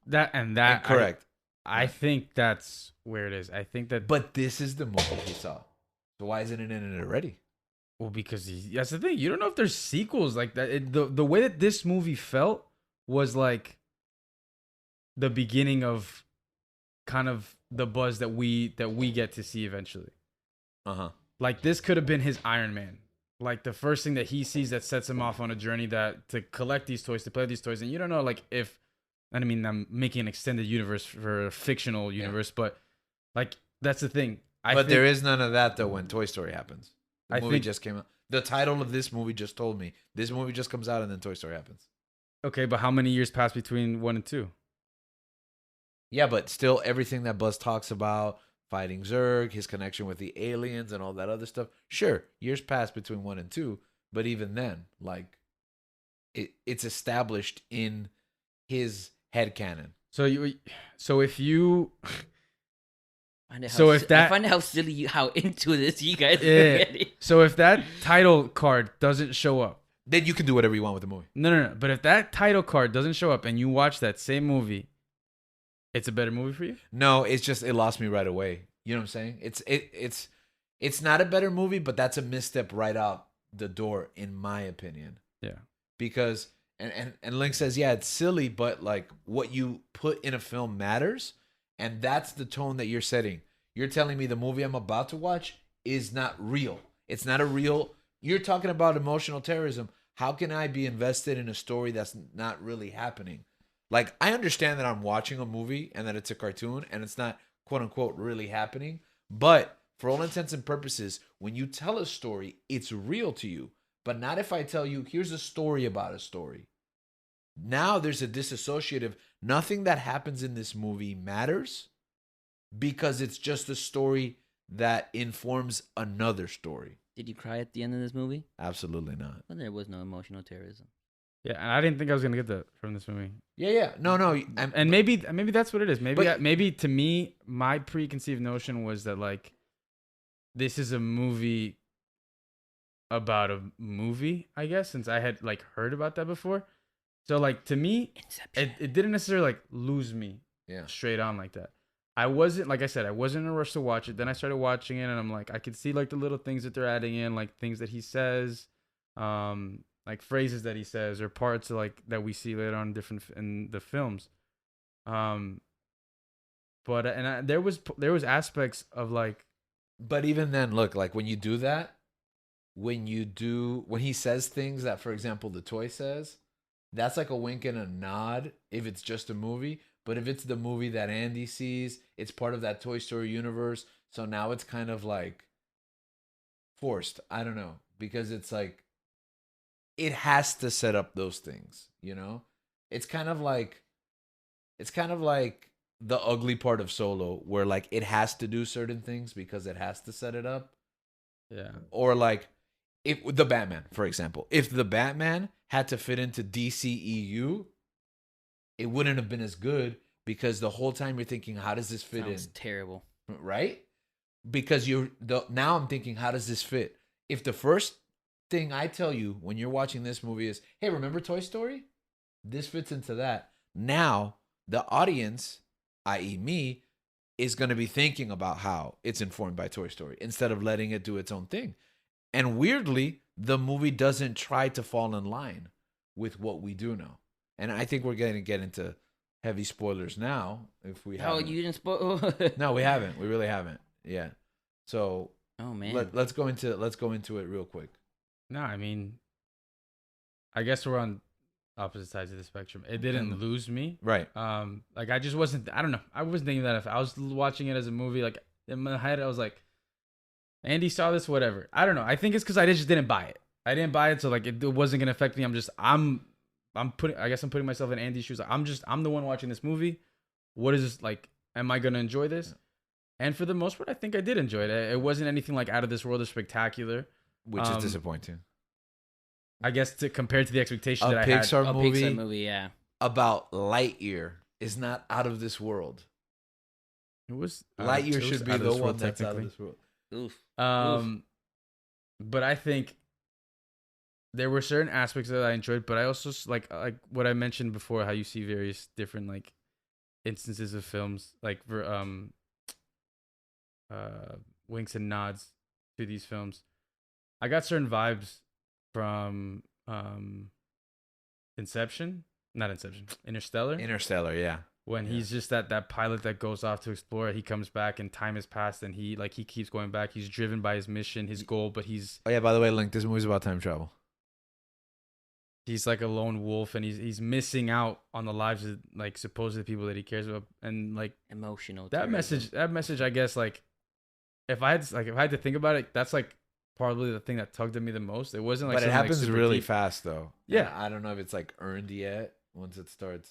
That Correct. I think that's where it is. I think that, But this is the movie he saw. So why isn't it in it already? well, because that's the thing. You don't know if there's sequels like that. The way that this movie felt was like the beginning of kind of the Buzz that we get to see eventually. Like this could have been his Iron Man. Like the first thing that he sees that sets him off on a journey that to collect these toys, to play these toys, and you don't know like if. And I mean, I'm making an extended universe for a fictional universe, but like that's the thing. But there is none of that though when Toy Story happens. The I movie think- just came out. The title of this movie just told me this movie just comes out and then Toy Story happens. Okay, but how many years passed between 1 and 2? Yeah, but still everything that Buzz talks about, fighting Zurg, his connection with the aliens and all that other stuff. Sure, years passed between 1 and 2, but even then, like it's established in his headcanon. So if you I that- find it how silly how into this you guys are yeah, getting. so if that title card doesn't show up, Then you can do whatever you want with the movie. no. But if that title card doesn't show up and you watch that same movie, it's a better movie for you. No, it's just it lost me right away. You know what I'm saying? It's not a better movie, but that's a misstep right out the door, in my opinion. Yeah. Because and Link says, yeah, it's silly, but like what you put in a film matters, and that's the tone that you're setting. You're telling me the movie I'm about to watch is not real. It's not a real. You're talking about emotional terrorism. How can I be invested in a story that's not really happening? Like, I understand that I'm watching a movie and that it's a cartoon and it's not quote unquote really happening, but for all intents and purposes, when you tell a story, it's real to you. But not if I tell you, here's a story about a story. Now there's a disassociative. Nothing that happens in this movie matters because it's just a story that informs another story. Did you cry at the end of this movie? Absolutely not. Well, there was no emotional terrorism. Yeah, and I didn't think I was gonna get that from this movie. Yeah. No. And maybe that's what it is. Maybe But- maybe to me, my preconceived notion was that like this is a movie about a movie, I guess, since I had like heard about that before. So like to me, Inception. it didn't necessarily like lose me Yeah. straight on like that. I wasn't, like I said, I wasn't in a rush to watch it. Then I started watching it and I'm like, I could see like the little things that they're adding in, like things that he says, like phrases that he says or parts like that we see later on in the films. But there was aspects of like, But even then, look, like when you do that, when he says things that, for example, the toy says, that's like a wink and a nod if it's just a movie. But if it's the movie that Andy sees, it's part of that Toy Story universe. So now it's kind of like forced. I don't know. Because it's like, it has to set up those things, you know? It's kind of like the ugly part of Solo, where like it has to do certain things because it has to set it up. Yeah. Or like, if the Batman, for example, if the Batman had to fit into DCEU, it wouldn't have been as good, because the whole time you're thinking, how does this fit Sounds in? terrible. Right? Because now I'm thinking, how does this fit? If the first thing I tell you when you're watching this movie is, hey, remember Toy Story? This fits into that. Now the audience, i.e. me, is going to be thinking about how it's informed by Toy Story instead of letting it do its own thing. And weirdly, the movie doesn't try to fall in line with what we do know. And I think we're going to get into heavy spoilers now. If we Oh, haven't. you didn't spoil? No, we haven't. We really haven't. Yeah. So Oh man. let's go into it real quick. No, I mean, I guess we're on opposite sides of the spectrum. It didn't lose me. Right. Like I just wasn't. I don't know. I wasn't thinking that if I was watching it as a movie, like in my head, I was like, Andy saw this, whatever. I don't know. I think it's because I just didn't buy it. I didn't buy it, so like it wasn't gonna affect me. I'm putting myself in Andy's shoes. I'm the one watching this movie. What is this like? Am I gonna enjoy this? Yeah. And for the most part, I think I did enjoy it. It wasn't anything like out of this world or spectacular, which is disappointing. I guess compared to the expectation that I had. A Pixar movie, yeah. About Lightyear is not out of this world. It was Lightyear should be the one that's out of this world. Oof. But I think there were certain aspects that I enjoyed, but I also like what I mentioned before, how you see various different like instances of films, like winks and nods to these films. I got certain vibes from Interstellar, yeah. When he's just that pilot that goes off to explore, he comes back and time has passed and he keeps going back. He's driven by his mission, his goal, but he's... Oh yeah, by the way, Link, this movie's about time travel. He's like a lone wolf and he's missing out on the lives of like supposedly people that he cares about, and like emotional. That message, I guess, like if I had to think about it, that's like probably the thing that tugged at me the most. It wasn't like, but it happens like really deep. Fast though. Yeah, and I don't know if it's like earned yet once it starts.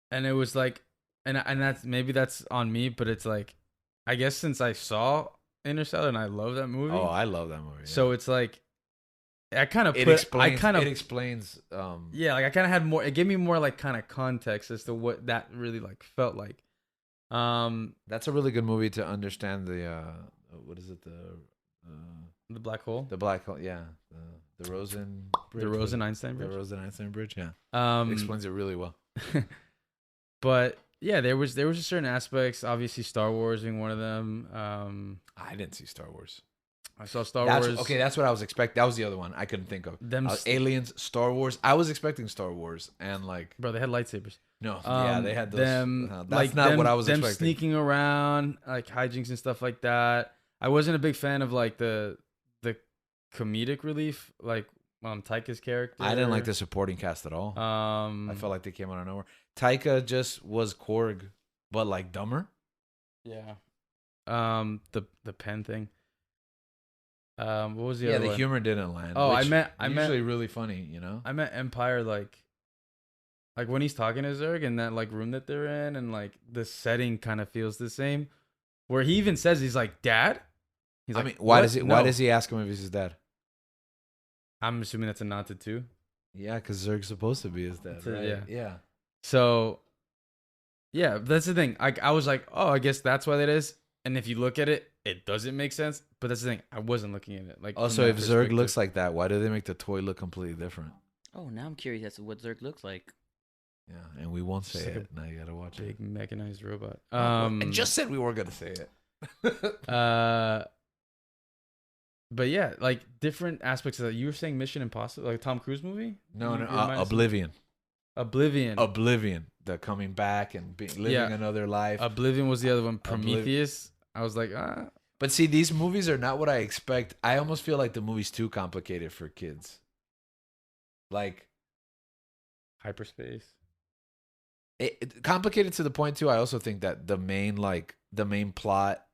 And it was like, and that's on me, but it's like, I guess since I saw Interstellar and I love that movie. Oh, I love that movie. Yeah. So it's like, it explains. Yeah, like I kind of had more. It gave me more like kind of context as to what that really like felt like. That's a really good movie to understand the what is it, the black hole. The black hole, yeah. The Rosen Bridge. The Rosen-Einstein Bridge. The Rosen-Einstein Bridge, yeah. Explains it really well. But yeah, there was just certain aspects. Obviously, Star Wars being one of them. I didn't see Star Wars. I saw Star Wars. Okay, that's what I was expecting. That was the other one I couldn't think of. Aliens, Star Wars. I was expecting Star Wars, and like, bro, they had lightsabers. No, yeah, they had those. That's not what I was expecting. Them sneaking around, like hijinks and stuff like that. I wasn't a big fan of like the comedic relief, like Taika's character. I didn't like the supporting cast at all. I felt like they came out of nowhere. Taika just was Korg, but like dumber. Yeah. The pen thing. What was the other one? The humor didn't land. Oh, I meant usually really funny, you know. I meant Empire, like when he's talking to Zurg in that like room that they're in, and like the setting kind of feels the same. Where he even says he's like, "Dad." He's like, why does he ask him if he's his dad? I'm assuming that's a nod to 2. Yeah, because Zurg's supposed to be his dad, right? Yeah. So, yeah, that's the thing. I was like, oh, I guess that's what it is. And if you look at it, it doesn't make sense. But that's the thing. I wasn't looking at it. Like, also, if Zurg looks like that, why do they make the toy look completely different? Oh, now I'm curious as to what Zurg looks like. Yeah, and we won't say it. Now you gotta watch it. Big mechanized robot. I just said we weren't gonna say it. But yeah, like different aspects of that. You were saying Mission Impossible, like a Tom Cruise movie? No, Oblivion. Oblivion. The coming back and living another life. Oblivion was the other one. Prometheus. I was like, But see, these movies are not what I expect. I almost feel like the movie's too complicated for kids. Like Hyperspace. complicated to the point too. I also think that the main plot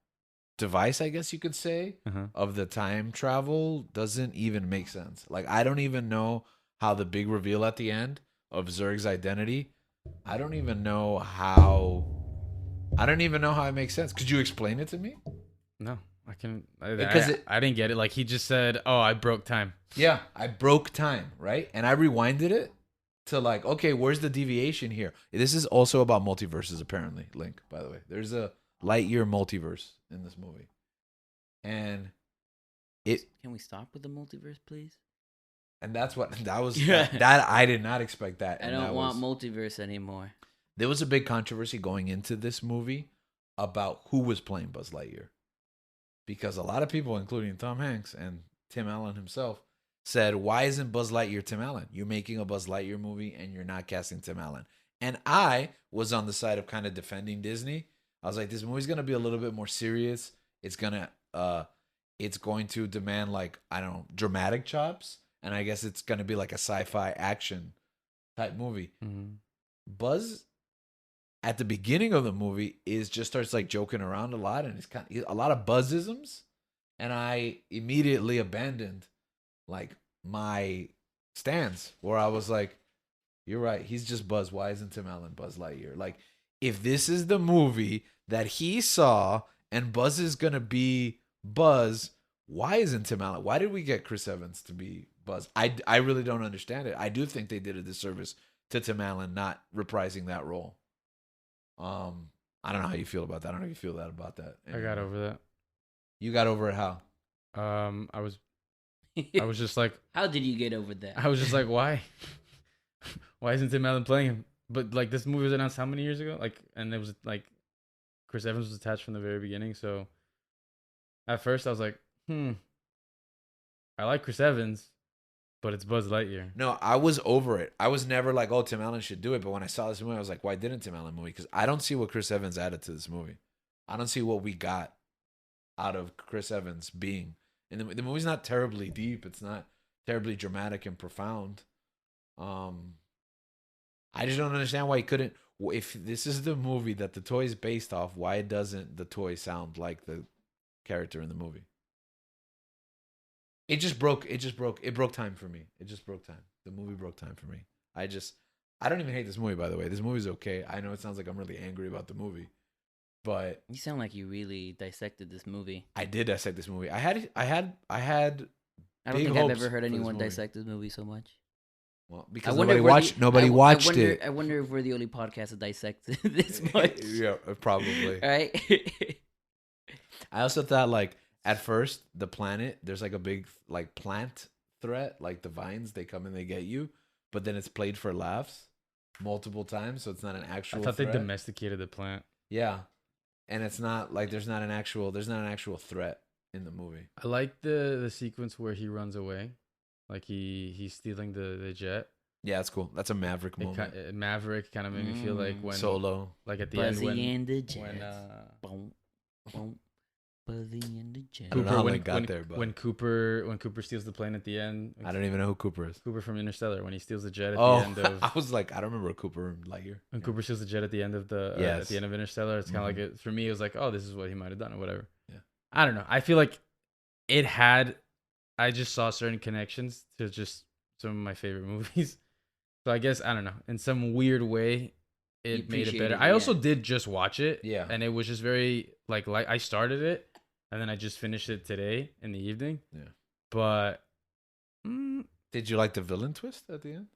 device, I guess you could say, of the time travel doesn't even make sense. Like I don't even know how the big reveal at the end of Zurg's identity. I don't even know how it makes sense. Could you explain it to me? No, I can. Because I didn't get it. Like he just said, "Oh, I broke time." Yeah, I broke time, right? And I rewinded it to like, okay, where's the deviation here? This is also about multiverses, apparently. Link, by the way, there's a Lightyear multiverse in this movie, and Can we stop with the multiverse, please? And that's what that was. That I did not expect that. I And don't want multiverse anymore. There was a big controversy going into this movie about who was playing Buzz Lightyear, because a lot of people, including Tom Hanks and Tim Allen himself, said, "Why isn't Buzz Lightyear Tim Allen? You're making a Buzz Lightyear movie and you're not casting Tim Allen." And I was on the side of kind of defending Disney. I was like, this movie's gonna be a little bit more serious. It's going to demand like, I don't know, dramatic chops. And I guess it's going to be like a sci-fi action type movie. Mm-hmm. Buzz, at the beginning of the movie, starts like joking around a lot, and it's kind of a lot of Buzzisms. And I immediately abandoned like my stance, where I was like, "You're right. He's just Buzz. Why isn't Tim Allen Buzz Lightyear?" Like, if this is the movie that he saw, and Buzz is gonna be Buzz, why isn't Tim Allen? Why did we get Chris Evans to be Buzz? I really don't understand it. I do think they did a disservice to Tim Allen not reprising that role. I don't know how you feel about that. I don't know if you feel that about that. I got over that. You got over it how? I was just like, how did you get over that? I was just like, why? Why isn't Tim Allen playing him? But like this movie was announced how many years ago? Like, and it was like Chris Evans was attached from the very beginning. So at first I was like, I like Chris Evans, but it's Buzz Lightyear. No, I was over it. I was never like, oh, Tim Allen should do it. But when I saw this movie, I was like, why didn't Tim Allen movie? Because I don't see what Chris Evans added to this movie. I don't see what we got out of Chris Evans being. And the movie's not terribly deep. It's not terribly dramatic and profound. I just don't understand why he couldn't. If this is the movie that the toy is based off, why doesn't the toy sound like the character in the movie? It broke time for me. It just broke time. The movie broke time for me. I don't even hate this movie, by the way. This movie's okay. I know it sounds like I'm really angry about the movie, but you sound like you really dissected this movie. I did dissect this movie. I had. I don't think I've ever heard anyone dissect this movie so much. Well, because nobody watched it. I wonder if we're the only podcast that dissects this much. Yeah, probably. Right. I also thought, like, at first, the planet, there's like a big like plant threat, like the vines, they come and they get you, but then it's played for laughs multiple times, so it's not an actual. I thought threat. They domesticated the plant. Yeah, and it's not like there's not an actual threat in the movie. I like the sequence where he runs away, like he's stealing the jet. Yeah, that's cool. That's a Maverick moment. Maverick kind of made me feel like when Solo, like at the Buzzy end and the Jets. when Boom, boom. Buzzy and the Jets. I don't know how they got there, but when Cooper steals the plane at the end. I don't even know who Cooper is. Cooper from Interstellar, when he steals the jet at the end of. I was like, I don't remember Cooper Lightyear. When Cooper steals the jet at the end of the at the end of Interstellar, it's kind of like it for me. It was like, oh, this is what he might have done or whatever. Yeah, I don't know. I feel like it had. I just saw certain connections to just some of my favorite movies. So I guess I don't know. In some weird way, it made it better. I also did just watch it. Yeah, and it was just very like I started it. And then I just finished it today in the evening. Yeah. But did you like the villain twist at the end?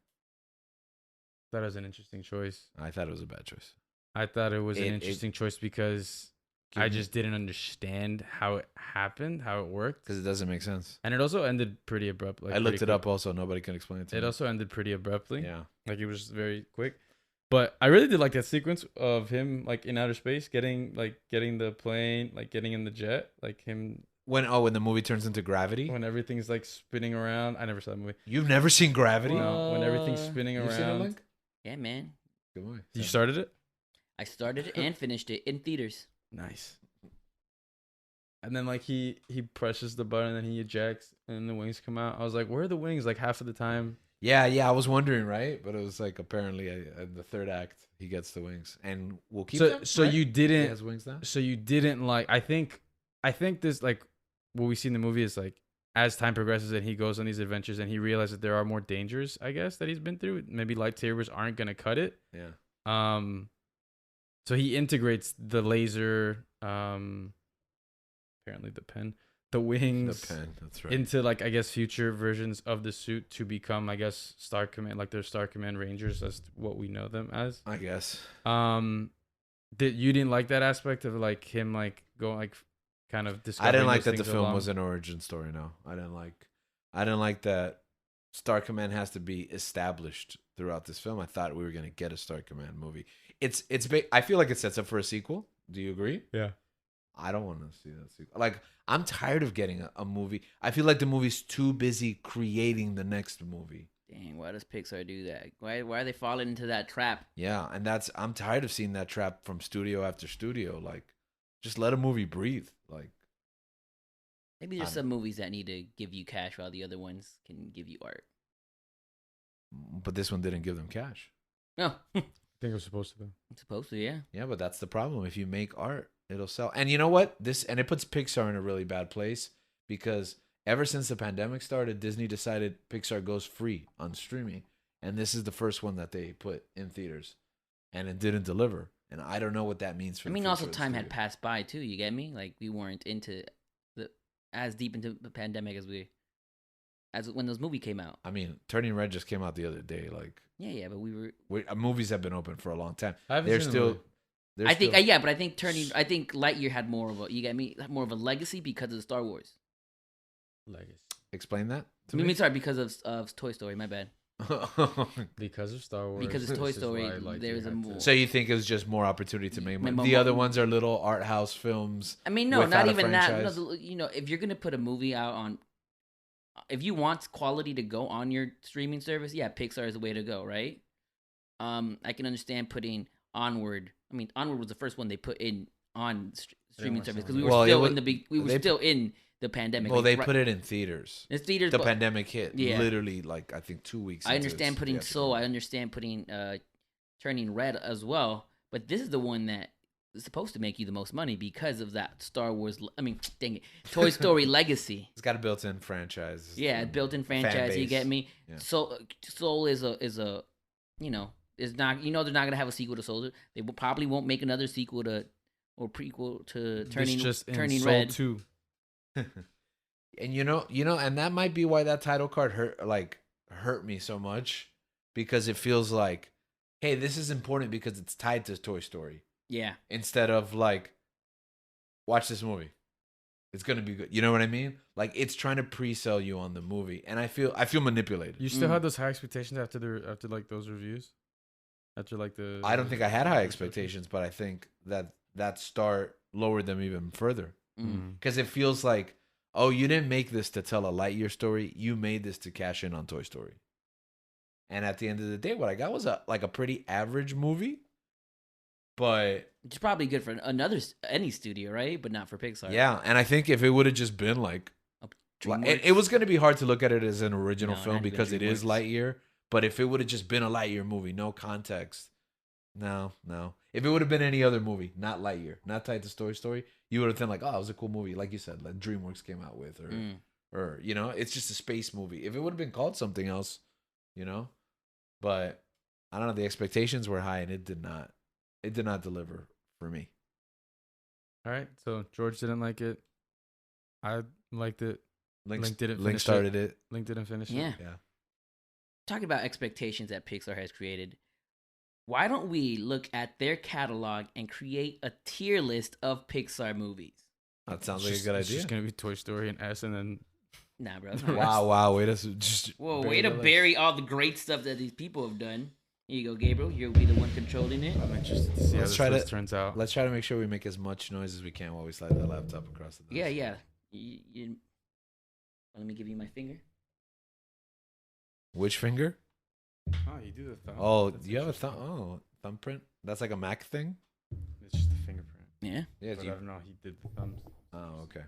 That was an interesting choice. I thought it was a bad choice. I thought it was an interesting choice because I just didn't understand how it happened, how it worked. Because it doesn't make sense. And it also ended pretty abruptly. I looked it up also. Nobody can explain it to me. It also ended pretty abruptly. Yeah. Like it was very quick. But I really did like that sequence of him like in outer space, getting the plane, like getting in the jet, like him. When the movie turns into Gravity, when everything's like spinning around. I never saw that movie. You've never seen Gravity? No, when everything's spinning You've around. seen it, Link? Yeah, man. Good movie. You started it? I started it and finished it in theaters. Nice. And then like he presses the button and then he ejects and the wings come out. I was like, where are the wings? Like half of the time. Yeah, I was wondering, right? But it was like apparently in the third act he gets the wings, and we'll keep them. So right? you He didn't. has wings now. So you didn't like. I think this like what we see in the movie is like as time progresses and he goes on these adventures and he realizes that there are more dangers. I guess that he's been through. Maybe lightsabers aren't gonna cut it. Yeah. So he integrates the laser. Apparently the pen. The wings, The pen, that's right. into like I guess future versions of the suit to become I guess Star Command, like their Star Command Rangers. That's what we know them as. I guess. You didn't like that aspect of like him like going like kind of discovering. I didn't like those that the things film along? was an origin story. No, I didn't like that. Star Command has to be established throughout this film. I thought we were gonna get a Star Command movie. I feel like it sets up for a sequel. Do you agree? Yeah. I don't want to see that sequel. Like, I'm tired of getting a movie. I feel like the movie's too busy creating the next movie. Dang, why does Pixar do that? Why are they falling into that trap? Yeah, and I'm tired of seeing that trap from studio after studio. Like, just let a movie breathe. Like, Maybe there's some movies that need to give you cash while the other ones can give you art. but this one didn't give them cash. No, I think it was supposed to. Though. it's supposed to, yeah. Yeah, but that's the problem. If you make art, it'll sell. And you know what? It puts Pixar in a really bad place because ever since the pandemic started, Disney decided Pixar goes free on streaming. And this is the first one that they put in theaters. And it didn't deliver. And I don't know what that means for I the mean, future also of the time had studio. passed by too. You get me? Like we weren't into as deep into the pandemic as when those movie came out. I mean, Turning Red just came out the other day. Like, Yeah, but movies have been open for a long time. I haven't They're seen the still. movie. They're I think still- yeah, but I think Lightyear had more of a you get me more of a legacy because of Star Wars. Legacy. Explain that to I mean, me. sorry, because of Toy Story. My bad. Because of Star Wars. Because it's Toy this is Story, why Lightyear there's a had to- more- So you think it was just more opportunity to make money? Mo- The mo- other ones are little art house films. I mean, no, without not a even that. franchise. No, if you're gonna put a movie out on, if you want quality to go on your streaming service, yeah, Pixar is the way to go, right? I can understand putting Onward. I mean, Onward was the first one they put in on streaming watch service that because we one. were Well, it still was- in they- still in the pandemic. Well, like, they right- put it in theaters. It's theaters. The but pandemic hit. Yeah. Literally, like I think 2 weeks. I into understand its putting theatrical Soul. I run. understand putting Turning Red as well. But this is the one that is supposed to make you the most money because of that Star Wars. I mean, dang it, Toy Story legacy. It's got a built-in franchise. Yeah, built-in franchise. You base. get me? Yeah. So Soul is a is not they're not gonna have a sequel to Soul. They probably won't make another sequel to or prequel to This just in Turning Soul Red. 2. And you know, and that might be why that title card hurt me so much because it feels like, hey, this is important because it's tied to Toy Story Yeah, instead of like, watch this movie. It's gonna be good. You know what I mean? Like it's trying to pre-sell you on the movie, and I feel manipulated. You still Mm. had those high expectations after like those reviews? After like the I don't think I had high expectations, but I think that start lowered them even further because it feels like, oh, you didn't make this to tell a Lightyear story. You made this to cash in on Toy Story. And at the end of the day, what I got was a pretty average movie. But it's probably good for any studio, right? But not for Pixar. yeah, and I think if it would have just been like, it was going to be hard to look at it as an original No, it film had to be because it is DreamWorks. Lightyear. But if it would have just been a Lightyear movie, no context, no. If it would have been any other movie, not Lightyear, not tied to Toy Story, you would have been like, oh, it was a cool movie, like you said, like DreamWorks came out with, or it's just a space movie. If it would have been called something else, but I don't know, the expectations were high and it did not deliver for me. All right, so George didn't like it. I liked it. Link didn't Link finish started it. Link didn't finish Yeah. it. Yeah. Talking about expectations that Pixar has created, why don't we look at their catalog and create a tier list of Pixar movies? That sounds It's like a good It's idea. just gonna be Toy Story and S, and then Nah, bro. Wow, wait a just Whoa, bury way to the list. bury all the great stuff that these people have done. Here you go, Gabriel. You'll be the one controlling it. I'm interested to see how Let's this try to- list turns out. Let's try to make sure we make as much noise as we can while we slide the laptop across the desk. Yeah. Let me give you my finger. Which finger? Oh, you do the thumb. Oh, That's you have a interesting. thumbprint? That's like a Mac thing? It's just a fingerprint. Yeah. Yeah, But I don't know. He did the thumbs. Oh, okay.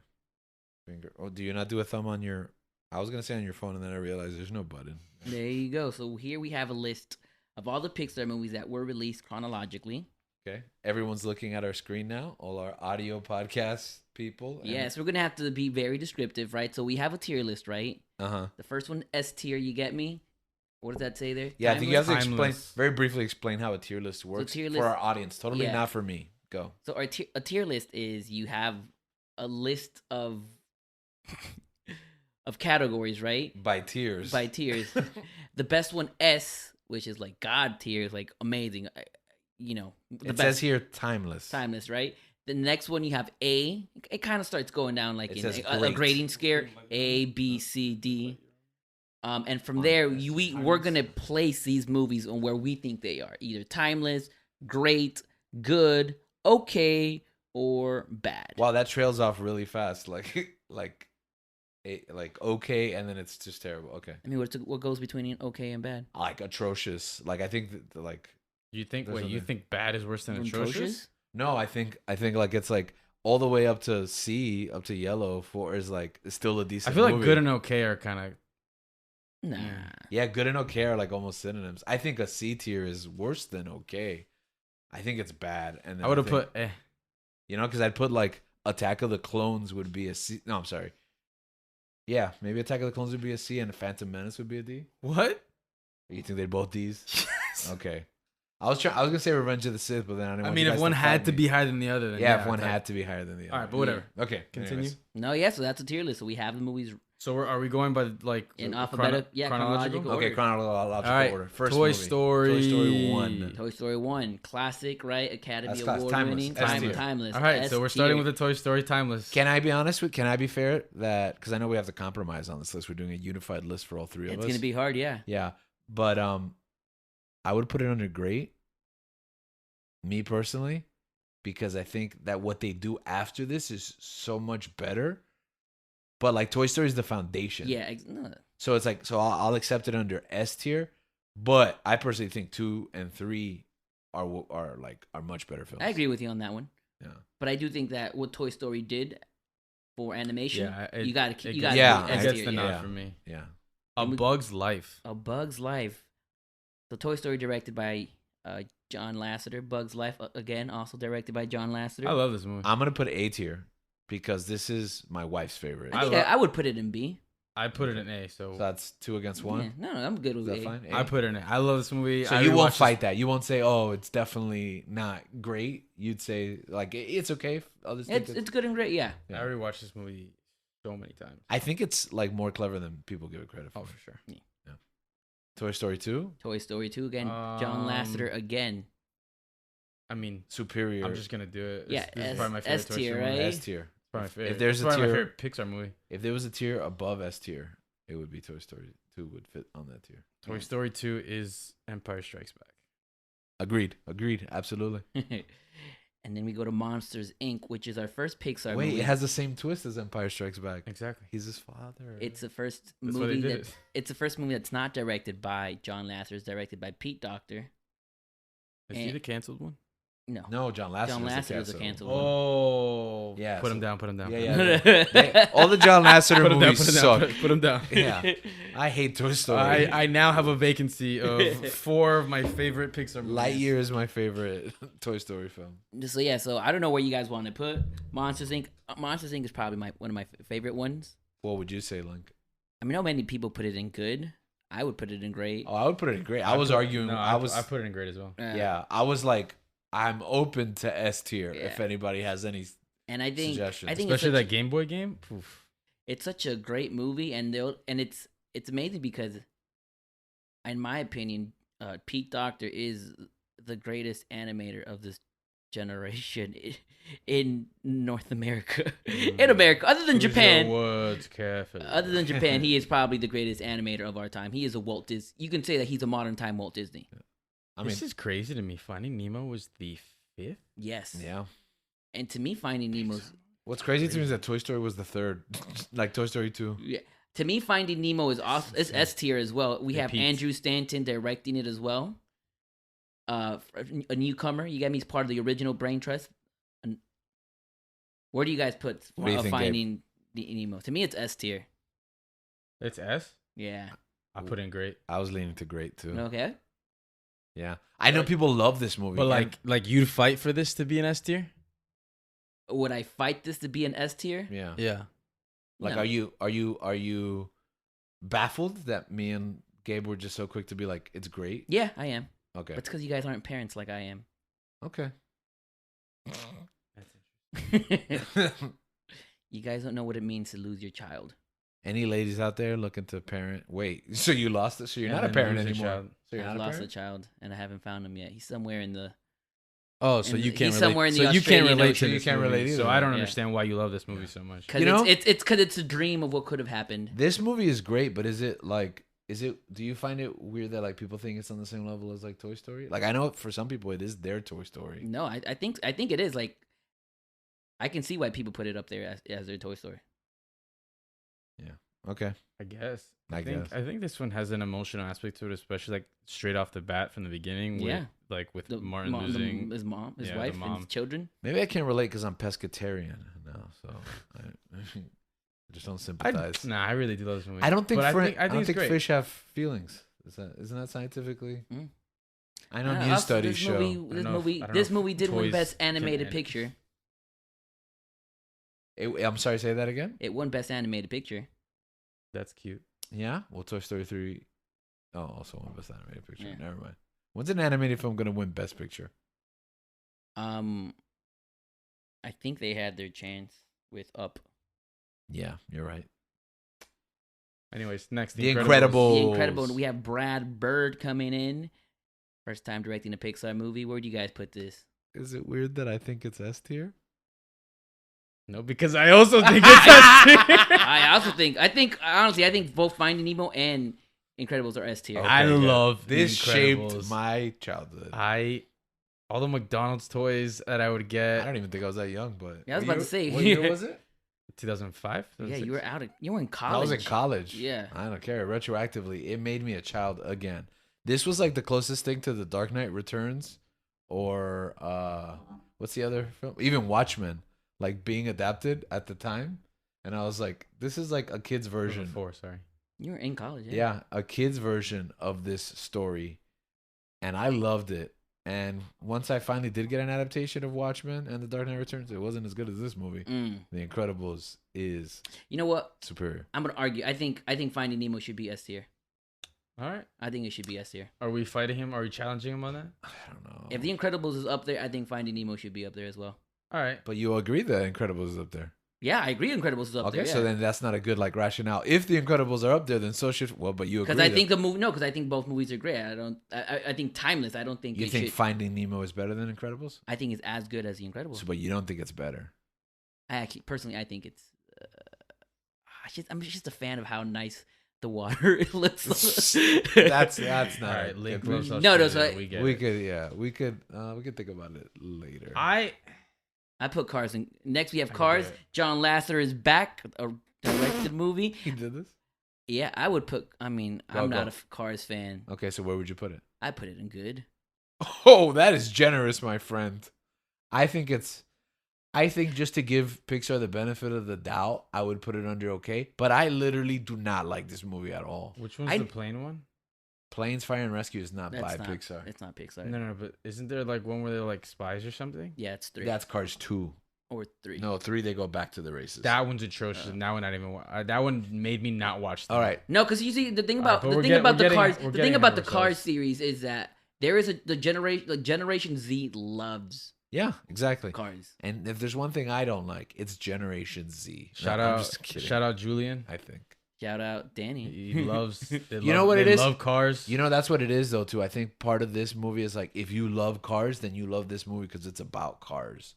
Finger. Oh, do you not do a thumb on your? I was gonna say on your phone, and then I realized there's no button. There you go. So here we have a list of all the Pixar movies that were released chronologically. Okay. Everyone's looking at our screen now. All our audio podcast people. Yes, we're gonna have to be very descriptive, right? So we have a tier list, right? The first one, S tier. You get me? What does that say there? Yeah, I think you have to Timeless. very briefly explain how a tier list works tier for list- our audience. Totally yeah. not for me. Go. So a tier list is you have a list of of categories, right? By tiers. By tiers. The best one, S, which is like God tier, is like amazing. You know, the It best. says here timeless. Timeless, right? The next one you have A. It kind of starts going down like It in says a great. grading scale. A, B, C, D. And from there, we're gonna place these movies on where we think they are, either timeless, great, good, okay, or bad. Wow, that trails off really fast. Like okay, and then it's just terrible. Okay. I mean, what goes between okay and bad? Like atrocious. Like I think that, like You think? There's Wait, you something- think bad is worse than atrocious? no, I think like it's like all the way up to C, up to yellow. 4 is like still a I decent. feel like movie. good and okay are kind of. Nah. Yeah, good and okay are like almost synonyms. I think a C tier is worse than okay. I think it's bad. And then I would have think- put. you know, because I'd put like Attack of the Clones would be a C. No, I'm sorry. Yeah, maybe Attack of the Clones would be a C and Phantom Menace would be a D. What? You think they're both D's? Okay. I was gonna say Revenge of the Sith, but then I didn't. I want mean, you if guys one fight had to me. be higher than the other, then Yeah, if one Attack. had to be higher than the other. All right, but whatever. Okay, Continue. anyways. No, yeah. So that's a tier list. So we have the movies So are we going by like in chrono- chronological Okay, order. chronological All right. order. First Toy movie. Story. Toy Story 1. Toy Story 1, classic, right? Academy That's class- Award timeless, winning, S tier. timeless. All right, so we're starting S with the Toy Story timeless. Can I be honest with? Can I be fair that because I know we have to compromise on this list. We're doing a unified list for all three tier. of It's us. gonna be hard, yeah. Yeah, but I would put it under great. Me personally, because I think that what they do after this is so much better. But like Toy Story is the foundation. Yeah, no. So it's like I'll accept it under S tier, but I personally think 2 and 3 are much better films. I agree with you on that one. Yeah. But I do think that what Toy Story did for animation, Yeah, you gotta keep. You gets- gotta Yeah, do it S gets tier, the yeah. nod yeah. for me. Yeah. A And we- Bug's Life. A Bug's Life. So Toy Story directed by John Lasseter. Bug's Life again, also directed by John Lasseter. I love this movie. I'm gonna put A tier because this is my wife's favorite. I think I would put it in B. I put it in A, so So that's 2 against 1. Yeah, no, I'm good Is with that A. fine? A? I put it in A. I love this movie. So I you won't rewatched fight that. You won't say, "Oh, it's definitely not great." You'd say, "Like it's okay." Others think It's good and great, yeah. I already watched this movie so many times. I think it's like more clever than people give it credit for. Oh, for sure. Toy Story 2, Toy Story 2 again. John Lasseter again. I mean, superior. I'm just gonna do it. Yeah, This is S- probably my favorite S Toy tier, Story movie. right? S tier. It's probably my favorite. If there's it's a probably my tier- favorite Pixar movie. If there was a tier above S tier, it would be Toy Story 2 would fit on that tier. Toy Story 2 is Empire Strikes Back. Agreed. Absolutely. And then we go to Monsters Inc., which is our first Pixar Wait, movie. it has the same twist as Empire Strikes Back. Exactly. He's his father. It's the first That's why they movie did that it. it's the first movie that's not directed by John Lasseter. It's directed by Pete Docter. Is he And- the canceled one? no, John Lasseter. John is the Lasseter is the canceled canceled one. one. Oh, Yeah, Put so- him down. Put him down. Yeah, put him yeah. down. All the John Lasseter Put him down. movies Put him suck. down. Put him down. Yeah. I hate Toy Story. I now have a vacancy of 4 of my favorite Pixar movies. Lightyear is my favorite Toy Story film. So yeah, so I don't know where you guys want to put Monsters Inc. Monsters Inc. is probably one of my favorite ones. What would you say, Link? I mean, how many people put it in good? I would put it in great. Oh, I would put it in great. I was arguing. No, I I put it in great as well. yeah, I was like, I'm open to S tier if Yeah. anybody has any. And I think Suggestions. it's Especially such, that Game Boy game. Oof. it's such a great movie, and it's amazing because, in my opinion, Pete Docter is the greatest animator of this generation in North America, in America, other than Use your Japan. words carefully. Other than Japan, he is probably the greatest animator of our time. He is a Walt Disney. You can say that he's a modern time Walt Disney. I mean, This is crazy to me. Finding Nemo was the 5th. Yes. yeah. And to me, Finding Nemo's What's crazy to me is that Toy Story was the third, like Toy Story 2. yeah. To me, Finding Nemo is also it's S tier as well. We Yeah, have Pete. Andrew Stanton directing it as well. A newcomer. You get me? He's part of the original Brain Trust. Where do you guys put What do you think, Gabe? Finding the Nemo? To me, it's S tier. It's S. Yeah. I put in great. I was leaning to great too. Okay. Yeah, I know people love this movie, But and- like you'd fight for this to be an S tier? Would I fight this to be an S tier? yeah, Yeah. like No. are you baffled that me and Gabe were just so quick to be like it's great? Yeah, I am. Okay, But it's because you guys aren't parents like I am. okay. You guys don't know what it means to lose your child. Any ladies out there looking to parent? Wait, so you lost it? So you're And not a then parent lose a anymore? child. So you're I've not a lost a parent? child, and I haven't found him yet. He's somewhere in the. Oh, so And you he's can't somewhere relate. in the So you can't Australian relate Ocean. to You this can't movie. relate So either. I don't Yeah. understand why you love this movie so much. Because You know? it's because it's a dream of what could have happened. This movie is great, but is it? Do you find it weird that like people think it's on the same level as like Toy Story? Like I know for some people it is their Toy Story. No, I think it is like. I can see why people put it up there as their Toy Story. Okay, I guess. I guess. I think this one has an emotional aspect to it, especially like straight off the bat from the beginning. Yeah. With The Martin mom, losing. his mom, his yeah, the wife, and mom. his children. maybe I can't relate because I'm pescatarian now, so I just don't sympathize. I really do love this movie. I don't think But I don't it's think great. fish have feelings. Isn't that scientifically? Mm. I know Also, news studies this show. movie, I don't this know if- movie, I don't this know if movie did win toys Best can Animated end. Picture. I'm sorry, say that again. It won Best Animated Picture. That's cute. Yeah. Well, Toy Story 3. Oh, also won Best Animated Picture. Yeah. Never mind. When's an animated film gonna win Best Picture? I think they had their chance with Up. Yeah, you're right. Anyways, next The The Incredibles. Incredible. We have Brad Bird coming in. First time directing a Pixar movie. Where do you guys put this? Is it weird that I think it's S tier? No, because I also think it's S tier. I think both Finding Nemo and Incredibles are S tier. Okay, I yeah. love This The shaped Incredibles. my childhood. All the McDonald's toys that I would I get. don't even think I was that young, but Yeah, I was about to say. What year was it? 2005. Yeah, you were in college. I was in college. Yeah. I don't care. Retroactively, it made me a child again. This was like the closest thing to The Dark Knight Returns, or what's the other film? Even Watchmen, like being adapted at the time, and I was like, this is like a kid's version. 4, sorry. You were in college. Yeah, a kid's version of this story, and I loved it. And once I finally did get an adaptation of Watchmen and The Dark Knight Returns, it wasn't as good as this movie. Mm. The Incredibles is You know what? superior. I'm gonna argue. I think Finding Nemo should be S tier. All right. I think it should be S tier. Are we fighting him? Are we challenging him on that? I don't know. If The Incredibles is up there, I think Finding Nemo should be up there as well. All right. But you agree that Incredibles is up there. Yeah, I agree. Incredibles is up Okay, there. Yeah. so then that's not a good like rationale. If the Incredibles are up there, then so should but you agree. Because I that- think the movie. No, because I think both movies are great. I think Timeless. I don't think you it think should. Finding Nemo is better than Incredibles. I think it's as good as The Incredibles. So, but you don't think it's better. I personally think it's. I'm just a fan of how nice the water looks. That's not. All right. a Link good loves reason. No, Australia. so we get We it. we could think about it later. I put Cars in. Next we have I can Cars. do it. John Lasseter is back. A directed movie. He did this. Yeah, I would put. I mean, Go, I'm go. not a Cars fan. Okay, so where would you put it? I put it in good. Oh, that is generous, my friend. I think just to give Pixar the benefit of the doubt, I would put it under okay. But I literally do not like this movie at all. Which one's I- the plane one? Planes, Fire, and Rescue is not That's by not Pixar. It's not Pixar. No, but isn't there like one where they're like spies or something? Yeah, it's 3 That's Cars 2. or 3. No, 3, they go back to the races. That one's atrocious. and that one not even. That one made me not watch. All right. No, because you see the thing All right, about but the we're thing get- about we're the getting- Cars. we're The getting thing about ahead the of Cars ourselves. series is that there is the Generation Z loves Yeah, exactly. Cars. And if there's one thing I don't like, it's Generation Z. Shout No, I'm out, just kidding. shout out, Julian. I think. Shout out Danny. He loves. You know what it is? Love cars. You know, that's what it is, though, too. I think part of this movie is like, if you love cars, then you love this movie because it's about cars.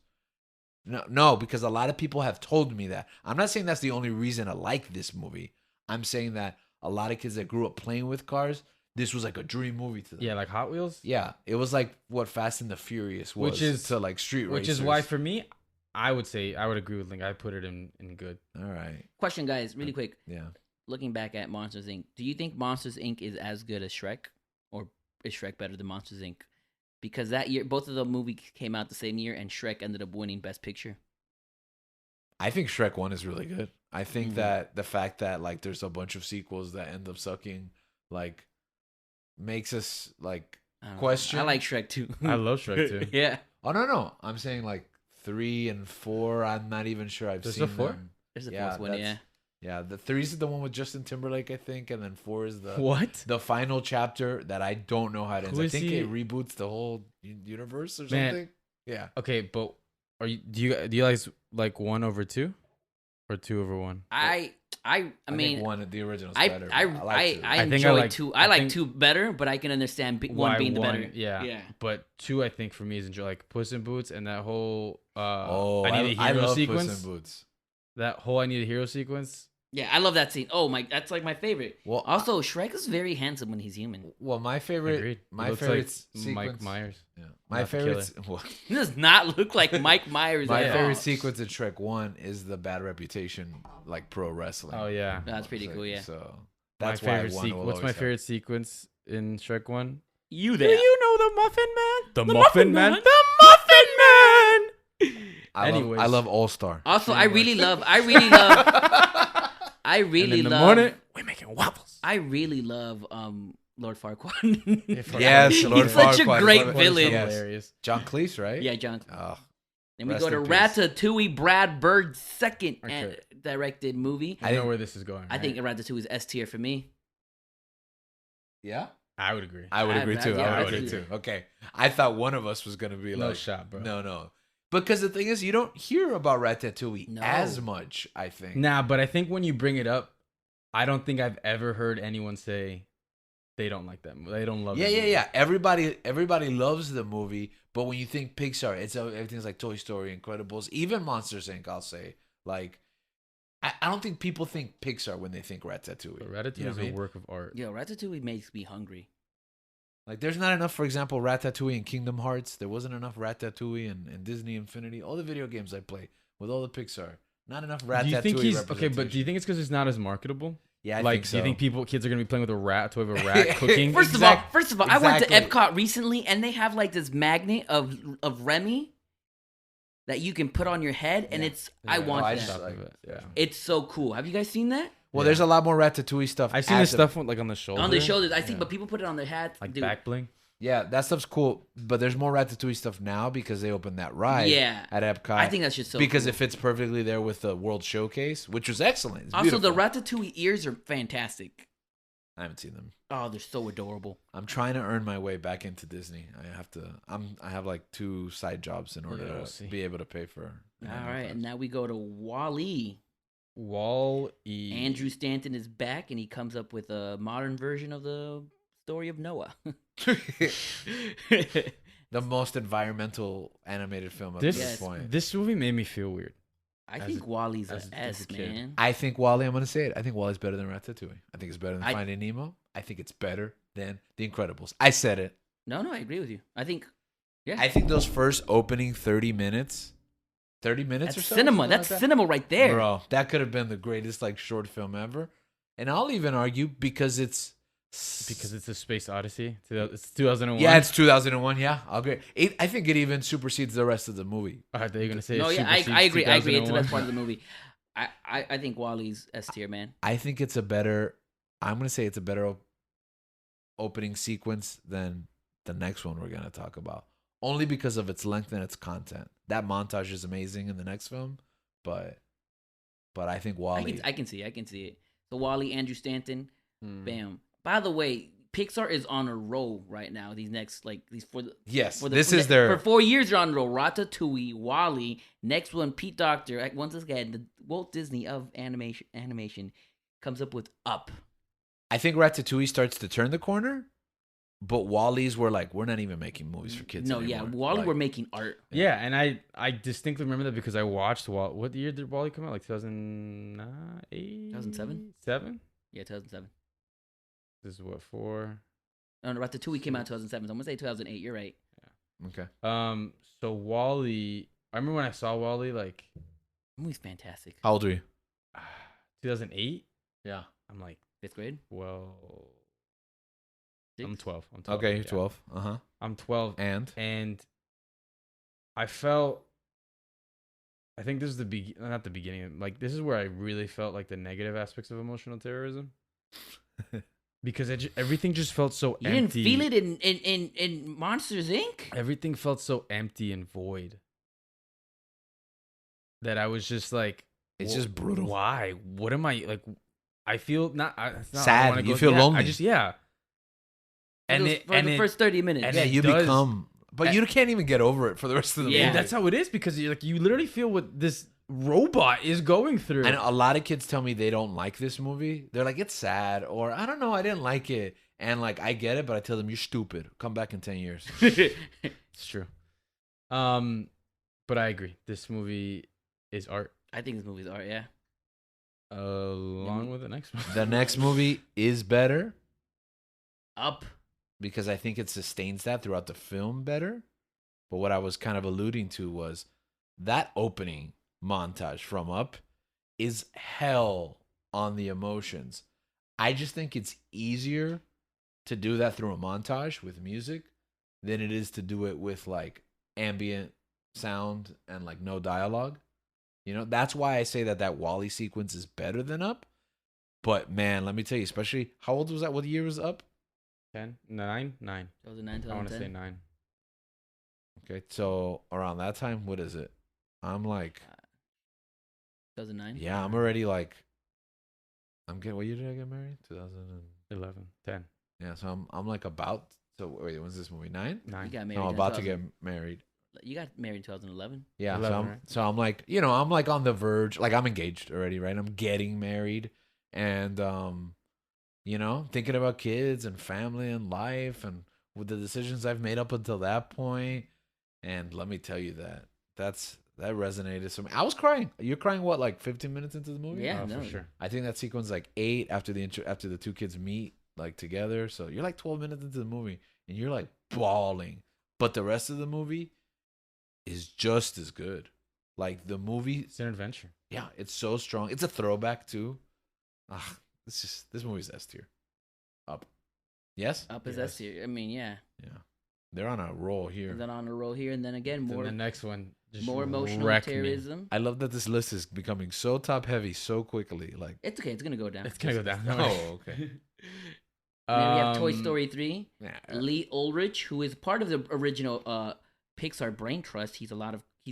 No, because a lot of people have told me that. I'm not saying that's the only reason I like this movie. I'm saying that a lot of kids that grew up playing with cars, this was like a dream movie to them. Yeah, like Hot Wheels. Yeah, it was like what Fast and the Furious was Which is- to like street racers. Which is why, for me, I would agree with Link. I put it in good. All right. Question, guys, really quick. Yeah. Looking back at Monsters Inc., do you think Monsters Inc. is as good as Shrek, or is Shrek better than Monsters Inc.? Because that year, both of the movies came out the same year, and Shrek ended up winning Best Picture. I think Shrek 1 is really good. I think Mhm. that the fact that like there's a bunch of sequels that end up sucking like makes us like I don't know. question. I like Shrek too. I love Shrek too. Yeah. Oh no. I'm saying like 3 and 4. I'm not even sure I've There's seen a 4? them. There's the Yeah, fourth one, that's- yeah. Yeah, the 3 is the one with Justin Timberlake, I think, and then 4 is the What? the final chapter that I don't know how it ends. Who I is think he? it reboots the whole universe or Man. something. Yeah. Okay, but do you guys like 1 over 2 or 2 over 1? I I mean, think 1, the original's I better. I but I, two. I I think I enjoy like- 2. I I like think- 2 better, but I can understand one being the better. Yeah. Yeah. But 2, I think for me is enjoy like Puss in Boots and that whole Oh, I need a I hero love sequence. Puss in Boots. That whole I need a hero sequence. Yeah, I love that scene. Oh my, that's like my favorite. Well, Also, Shrek is very handsome when he's human. well, my favorite, Agreed. He my looks favorite like sequence. Mike Myers. Yeah. My not the favorite. Well, He does not look like Mike Myers. my at favorite all. sequence in Shrek 1 is the bad reputation, like pro wrestling. Oh yeah. That's pretty So- cool. Yeah. So My that's why favorite 1 will What's my always have- favorite sequence in Shrek 1? You Do there? you know the Muffin Man? The Muffin Man? The Muffin Man. I love All Star. Also, I really love. I And really in the love. morning, we're making waffles. I really love Lord Farquaad. Yes, He's Lord such a Farquaad is great one of- villain. Yes. Hilarious. John Cleese, right? Yeah, John. Oh, And we Rest go to in peace. Ratatouille, Brad Bird's second Okay. directed movie. I know where this is going. I think right? Ratatouille is S tier for me. yeah. I would agree. I would agree too. yeah, I would I agree do. too. Okay. I thought one of us was gonna be No like, shot, bro. no. Because the thing is, you don't hear about Ratatouille No. as much. I think. Nah, but I think when you bring it up, I don't think I've ever heard anyone say they don't like that. They don't love. Yeah, that yeah, movie. yeah. Everybody loves the movie, but when you think Pixar, it's everything's like Toy Story, Incredibles, even Monsters Inc. I'll say, like, I don't think people think Pixar when they think Ratatouille. But Ratatouille You know is what I a mean? work of art. Yo, Ratatouille makes me hungry. Like, there's not enough, for example, Ratatouille in Kingdom Hearts. There wasn't enough Ratatouille in Disney Infinity. All the video games I play with all the Pixar, not enough Ratatouille. Do you think he's okay? But do representation. you think it's because it's not as marketable? Yeah, I like, think so. do you think kids are gonna be playing with a rat to have a rat cooking? First Exact- of all, I went to exactly. Epcot recently, and they have like this magnet of Remy that you can put on your head, and Yeah. it's I Yeah, want I that. just Top like- of it, yeah. It's so cool. Have you guys seen that Well, Yeah. there's a lot more Ratatouille stuff. I've seen at this the- stuff like on the shoulder. on the shoulders? I see, Yeah. but people put it on their hats. like dude. back bling. Yeah, that stuff's cool, but there's more Ratatouille stuff now because they opened that ride Yeah. at Epcot. I think that's just so because cool. it fits perfectly there with the World Showcase, which was excellent. It's Also, the beautiful. Ratatouille ears are fantastic. I haven't seen them. Oh, they're so adorable. I'm trying to earn my way back into Disney. I have like 2 side jobs in order Yeah, we'll to see. be able to pay for. All right, and now we go to Wall-E. Wall-E. Andrew Stanton is back, and he comes up with a modern version of the story of Noah. The most environmental animated film at This this point. this movie made me feel weird. I As think a- Wally's as an a- as S, a kid. man. I think Wally. I'm gonna say it. I think Wally's better than Ratatouille. I think it's better than I- Finding Nemo. I think it's better than The Incredibles. I said it. No, I agree with you. I think, yeah, I think those first opening 30 minutes or that's so. cinema. something That's like that. cinema right there. Bro, that could have been the greatest like short film ever. And I'll even argue because it's a Space Odyssey. It's 2001. yeah, it's 2001. Yeah, I'll agree. I think it even supersedes the rest of the movie. Are they gonna say? No, it yeah, I supersedes agree. I agree. It's the 2001? best part of the movie. I think Wally's S tier, man. I think it's a better. I'm gonna say it's a better opening sequence than the next one we're gonna talk about. Only because of its length and its content. That montage is amazing in the next film, but I think Wally. I can see it. So Wally, Andrew Stanton, Hmm. bam. By the way, Pixar is on a roll right now. These next Yes, for this is their. for 4 years they're on a roll. Ratatouille, Wally, next one Pete Docter. Once again, the Walt Disney of animation comes up with Up. I think Ratatouille starts to turn the corner, but Wally's were like, we're not even making movies for kids. No, anymore. yeah, Wally, Like, we're making art. Yeah, and I distinctly remember that because I watched What year did Wally come out? Like 2008, 2007? 7. Yeah, 2007. This is what 4. No, Ratatouille came out in 2007. So I'm gonna say 2008. You're right. Okay. So Wally. I remember when I saw Wally like The movie's fantastic. How old are you? 2008. Yeah. I'm like, 5th grade. well, Sixth? I'm 12. I'm 12. Okay, you're yeah. 12. I'm 12, And and I felt I think this is not the beginning. Like this is where I really felt like the negative aspects of emotional terrorism, because everything just felt so You empty. didn't feel it in Monsters Inc. Everything felt so empty and void that I was just like, It's just brutal. Why? What am I like? I feel not it's not, Sad. I don't wanna You go, feel yeah, lonely. I just And For the first 30 minutes. and Yeah, it you does- become, but you can't even get over it for the rest of the Yeah. movie. that's how it is, because you literally feel what this robot is going through. And a lot of kids tell me they don't like this movie. They're like, it's sad, or I don't know, I didn't like it. And like, I get it, but I tell them, you're stupid. Come back in 10 years. It's true. But I agree. This movie is art. I think this movie's art, yeah. Along with the next one. The next movie is better Up. because I think it sustains that throughout the film better. But what I was kind of alluding to was that opening montage from Up is hell on the emotions. I just think it's easier to do that through a montage with music than it is to do it with like ambient sound and like no dialogue. You know, that's why I say that Wall-E sequence is better than Up. But man, let me tell you, especially how old was that? What year was Up? 10? 9? 9. 2009, I want to 2010. say 9. Okay, so around that time, what is it? I'm like, 2009. yeah, I'm already like, what year did I get married? 2000. 11. 10. Yeah, so I'm like about. So wait, when's this movie? 9? 9. You got married. I'm in about to 2000 get married. You got married in 2011. Yeah, 11, right? so I'm like, you know, I'm like on the verge. Like I'm engaged already, right? I'm getting married, and you know, thinking about kids and family and life and with the decisions I've made up until that point. And let me tell you that resonated. So I was crying. You're crying what, like 15 minutes into the movie? Yeah, Oh, no. for sure. I think that sequence like 8 after after the two kids meet like together. So you're like 12 minutes into the movie and you're like bawling. But the rest of the movie is just as good. Like the movie, It's an adventure. yeah, it's so strong. It's a throwback too. This movie's S tier. Up. Yes? Up is Yes. S tier. I mean, yeah. Yeah. They're on a roll here. And then on a roll here, and then again Then more the next one just more emotional wrecked me. terrorism. I love that this list is becoming so top heavy so quickly. Like, It's okay. It's gonna go down. It's gonna go down. oh, okay. And then we have Toy Um, Story 3. Yeah. Lee Ulrich, who is part of the original Pixar Brain Trust. He's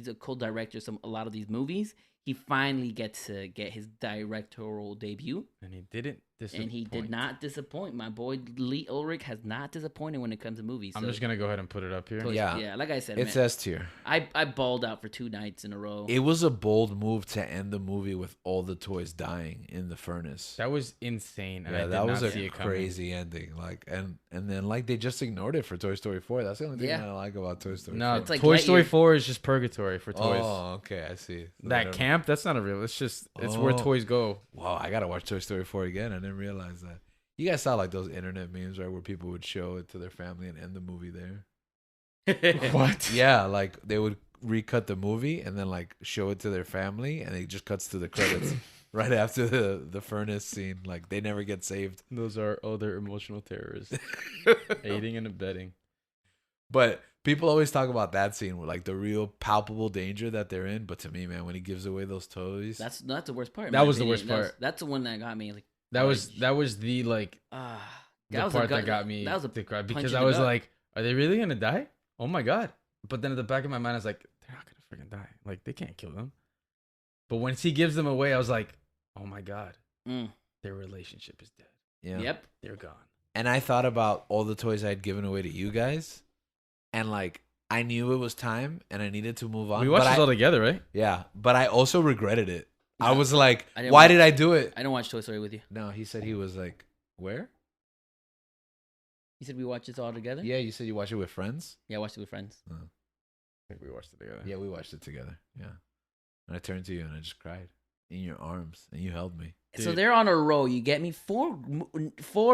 a co-director of a lot of these movies. He finally gets to get his directorial debut, And he didn't disappoint. and he did not disappoint. My boy Lee Ulrich has not disappointed when it comes to movies. I'm So just gonna go ahead and put it up here. Toy- Yeah. yeah. Like I said, It's man, S tier. I bawled out for 2 nights in a row. It was a bold move to end the movie with all the toys dying in the furnace. That was insane. And I Yeah, did that not was see a it coming. crazy ending. Like, and then like they just ignored it for Toy Story 4. That's the only thing Yeah. I like about Toy Story. No, 4. It's like Toy Story Lightyear. 4 is just purgatory for toys. Oh, okay, I see. So That they're- camp, that's not a real. It's where Oh. toys go. Wow, I gotta watch Toy Story 4 again. I didn't realize that. You guys saw like those internet memes, right, where people would show it to their family and end the movie there. What? Yeah, like they would recut the movie and then like show it to their family, and it just cuts to the credits right after the furnace scene. Like they never get saved. Those are other emotional terrorists. Aiding and abetting. But people always talk about that scene with like the real palpable danger that they're in. But to me, man, when he gives away those toys, That's the worst part. in That my was the opinion. worst part. That's the one that got me. Like That was the like that the was a part gut- that got me That was a to cry, punch because in I the was gut. like, are they really gonna die? Oh my god! But then at the back of my mind, I was like, they're not gonna freaking die. Like they can't kill them. But once he gives them away, I was like, oh my god, Mm. their relationship is dead. yeah. Yep. They're gone. And I thought about all the toys I had given away to you guys, and like I knew it was time and I needed to move on. We watched but this all together, right? yeah, but I also regretted it. I Yeah. was like, I didn't why watch- did I do it? I don't watch Toy Story with you. No, he said he was like, where? You said we watched this all together. Yeah, you said you watched it with friends. Yeah, I watched it with friends. I think we watched it together. Yeah, we watched it together. Yeah, and I turned to you and I just cried in your arms, and you held me. So Dude. they're on a roll. You get me? Four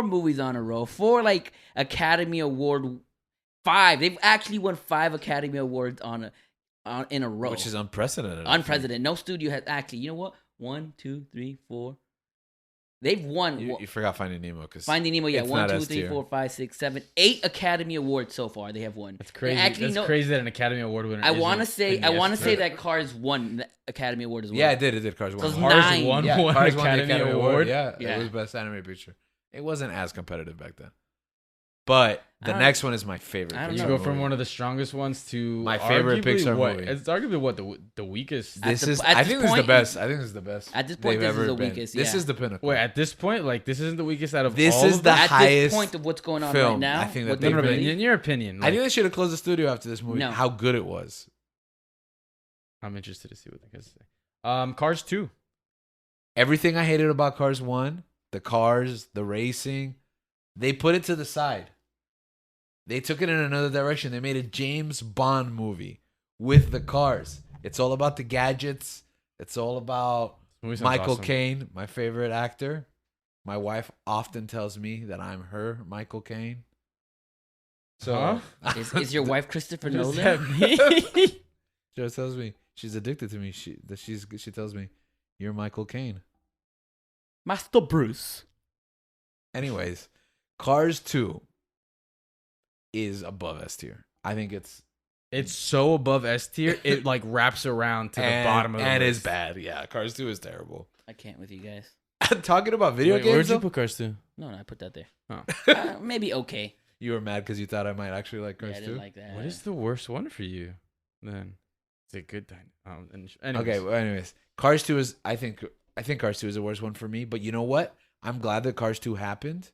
movies on a roll. 4 like Academy Award. 5. They've actually won 5 Academy Awards in a row. Which is unprecedented. I think. unprecedented. No studio has actually. You know what? 1, 2, 3, 4. They've won. You forgot Finding Nemo because Finding Nemo, yeah, it's 1, not 2, S 3, tier. 4, 5, 6, 7, 8 Academy Awards so far. They have won. That's crazy. Actually, That's no, crazy that an Academy Award winner. I want to isn't say, in the S tier. that Cars won the Academy Award as well. Yeah, it did. It did. Cars won. So it's Cars 9. won Yeah, one Cars won the Academy Award. Yeah, Yeah. it was best animated picture. It wasn't as competitive back then. But the I don't- next one is my favorite. I don't You Pixar go from movie. one of the strongest ones to My favorite arguably Pixar what, movie. It's arguably what the weakest. At This the- is. at I this think this is the point- best. I think this is the best. At this point, they've this is ever the been. weakest, This yeah. is the pinnacle. Wait, at this point, like this isn't the weakest out of This all is of the them? At highest this point of what's going on film. right now, I think that what they've No, no, but been- in your opinion, I like, think they should have closed the studio after this movie. No. How good it was. I'm interested to see what they guys say. Cars 2. Everything I hated about Cars 1, the cars, the racing, they put it to the side. They took it in another direction. They made a James Bond movie with the cars. It's all about the gadgets. It's all about Movie sounds Michael awesome. Caine, my favorite actor. My wife often tells me that I'm her Michael Caine. So is your wife Christopher What does Nolan? that mean? She always tells me she's addicted to me. She tells me you're Michael Caine. Master Bruce. Anyways, Cars 2 is above S tier. I think it's It's so above S tier, it like wraps around to the bottom of the and list. is bad. Yeah, Cars 2 is terrible. I can't with you guys. Talking about video Wait, games, where'd you though? put Cars 2? No, I put that there. Oh. Maybe okay. You were mad because you thought I might actually like Yeah, Cars I 2. didn't like that. What is the worst one for you? Then it's a good time. Anyways. Okay, well, anyways, Cars 2 is I think Cars 2 is the worst one for me. But you know what? I'm glad that Cars 2 happened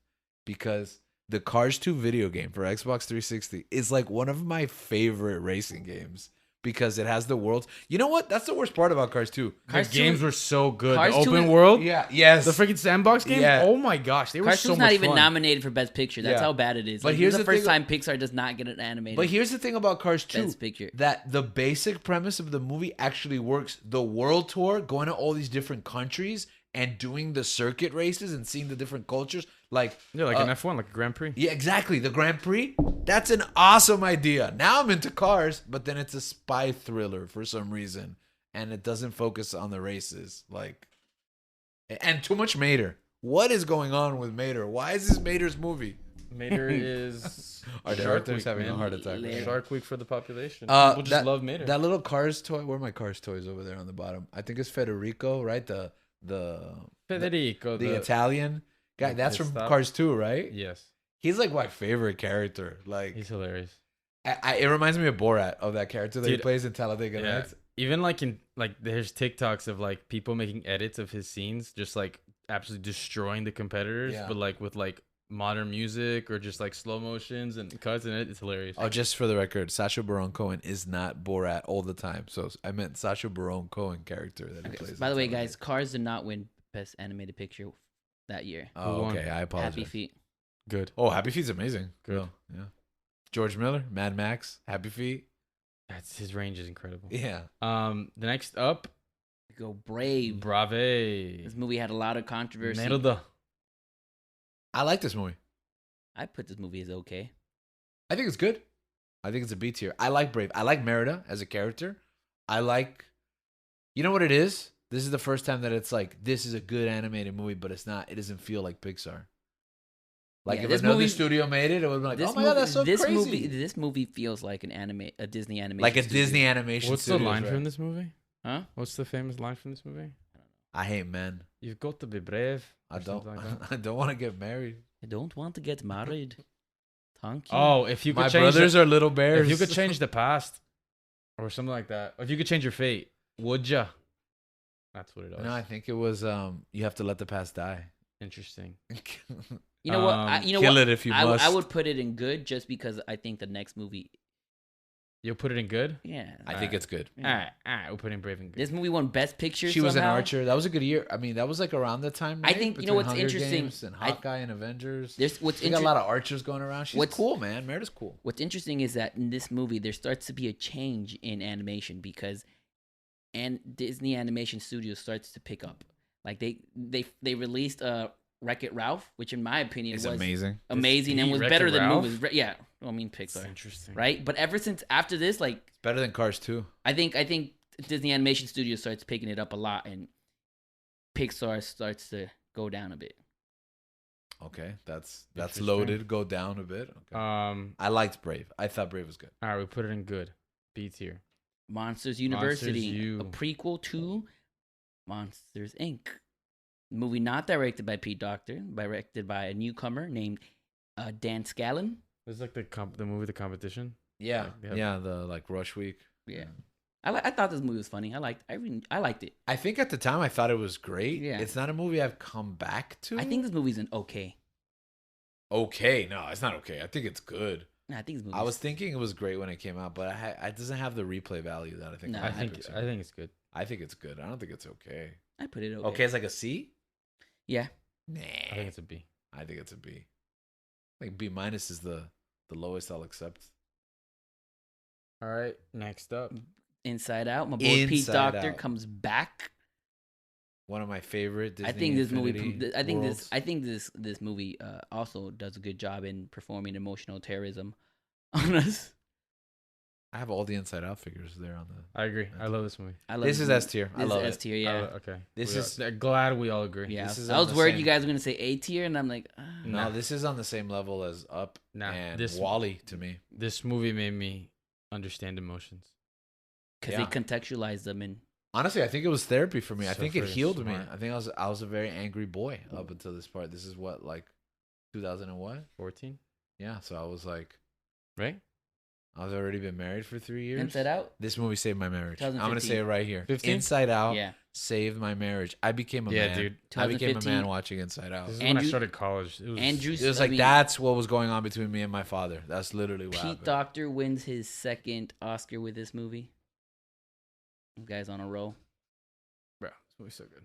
because the Cars 2 video game for Xbox 360 is like one of my favorite racing games because it has the world. You know what? That's the worst part about Cars 2. The Cars 2 games were so good. Cars The 2 open is- world, Yeah. Yes. the freaking sandbox games. Yeah. Oh my gosh, they were Cars so 2's much not even fun. nominated for Best Picture. That's Yeah. how bad it is. But Like, here's this is the the first thing- time Pixar does not get an animated But here's the thing about Cars 2. Best Picture. That the basic premise of the movie actually works. The world tour, going to all these different countries and doing the circuit races and seeing the different cultures. Like, Yeah, like an F1, like a Grand Prix. yeah, exactly. The Grand Prix. That's an awesome idea. Now I'm into cars, but then it's a spy thriller for some reason. And it doesn't focus on the races. Like, and too much Mater. What is going on with Mater? Why is this Mater's movie? Mater is Our Shark director's Week, having a man. heart attack. Later. Shark Week for the population. Uh, People just that- love Mater. That little Cars toy. Where are my Cars toys over there on the bottom? I think it's Federico, right? The Federico, the Italian guy. That's Pit from Stop. Cars 2, right? Yes, He's like my favorite character. Like, he's hilarious. it reminds me of Borat, of that character that he Dude, plays in Talladega Yeah. Nights. Even like in like there's TikToks of like people making edits of his scenes, just like absolutely destroying the competitors, Yeah. but like with like modern music or just like slow motions and cuts in it. It's hilarious. Oh, just for the record, Sacha Baron Cohen is not Borat all the time. So I meant Sacha Baron Cohen character that he Okay, plays. by in the way, Talladega. guys, Cars did not win Best Animated Picture that year. Oh, Who won? okay. I apologize. Happy Feet. Good. Oh, Happy Feet's amazing. Good. Well, yeah. George Miller, Mad Max, Happy Feet. That's his range is incredible. Yeah. The next up, Go Brave. Brave. This movie had a lot of controversy. Merda. I like this movie. I put this movie as okay. I think it's good. I think it's a B tier. I like Brave. I like Merida as a character. I like, you know what it is? This is the first time that it's like, this is a good animated movie, but it's not. It doesn't feel like Pixar. Like Yeah, if this another movie- studio made it, it would be like, This oh my god, that's so this crazy. Movie feels like a Disney animation. Like a studio. Disney animation. What's the studios, line right? from this movie? Huh? What's the famous line from this movie? I hate men. You've got to be brave. I or don't. something like that. I don't want to get married. I don't want to get married. Thank you. Oh, if you could My change brothers are little the, bears. if you could change the past or something like that, or if you could change your fate, would ya? That's what it was. No, I think it was. You have to let the past die. Interesting. You know what? You know Kill what? it if you I must. would put it in good just because I think the next movie. You'll put it in good. Yeah. I think it's good. yeah. All right, we'll put in brave and good. This movie won Best Picture. She was an somehow. archer. That was a good year. I mean, that was like around the time. I right? think- you know Between what's Hunger interesting? Games and I- Hawkeye and Avengers. There's what's We got a interesting. lot of archers going around. She's What's- cool, man. Merida's cool. What's interesting is that in this movie there starts to be a change in animation because, and Disney Animation Studios starts to pick up. Like they released Wreck-It Ralph, which in my opinion It's was amazing. amazing This and was beat better Wreck-It than Ralph? movies. Yeah, well, I mean That's Pixar, interesting. right? But ever since after this, like It's better than Cars 2. I think Disney Animation Studios starts picking it up a lot, and Pixar starts to go down a bit. Okay, that's Interesting. loaded. Go down a bit. Okay. I liked Brave. I thought Brave was good. All right, we put it in good. B tier. Monsters University, U. a prequel to Monsters Inc. Movie not directed by Pete Docter, directed by a newcomer named Dan Scallon. This is like the movie, The Competition. Yeah, Like, yeah. The like Rush Week. Yeah, I thought this movie was funny. I liked it. I think at the time I thought it was great. Yeah. It's not a movie I've come back to. I think this movie's an okay. Okay, no, it's not okay. I think it's good. I think this movie. I was thinking it was great when it came out, but it doesn't have the replay value that I think. No, I think it's good. I think it's good. I don't think it's okay. I put it okay. Okay, it's like a C. Yeah. Nah, I think it's a B. I think it's a B. Like B minus is the lowest I'll accept. All right, next up. Inside Out. My boy Pete Inside Docter Out. comes back. One of my favorite Disney I think this Infinity movie. worlds. I think this movie also does a good job in performing emotional terrorism on us. I have all the Inside Out figures there on the. I agree. I love this movie. I love This is S tier. I This love is S it. tier. Yeah. Okay. This is glad we all agree. Yeah. This is I on was the worried same- you guys were gonna say A tier, and I'm like, no. Nah. This is on the same level as Up Nah, and this- Wall-E to me. This movie made me understand emotions. because Yeah. they contextualize them in. Honestly, I think it was therapy for me. I So think it freaking healed me. smart. I think I was a very angry boy up until this part. This is what, like 2000 and what? 14, Yeah, so I was like, right? I was already been married for 3 years. Inside Out. This movie saved my marriage. I'm gonna 2015. say it right here. 15? Inside Out Yeah. saved my marriage. I became a Yeah, man. dude. I became a 2015. man watching Inside Out. This is when I Andrew- started college. It was Andrew- It was I like mean- that's what was going on between me and my father. That's literally what Pete happened. Docter wins his second Oscar with this movie. You guys on a roll. Bro, this movie's so good.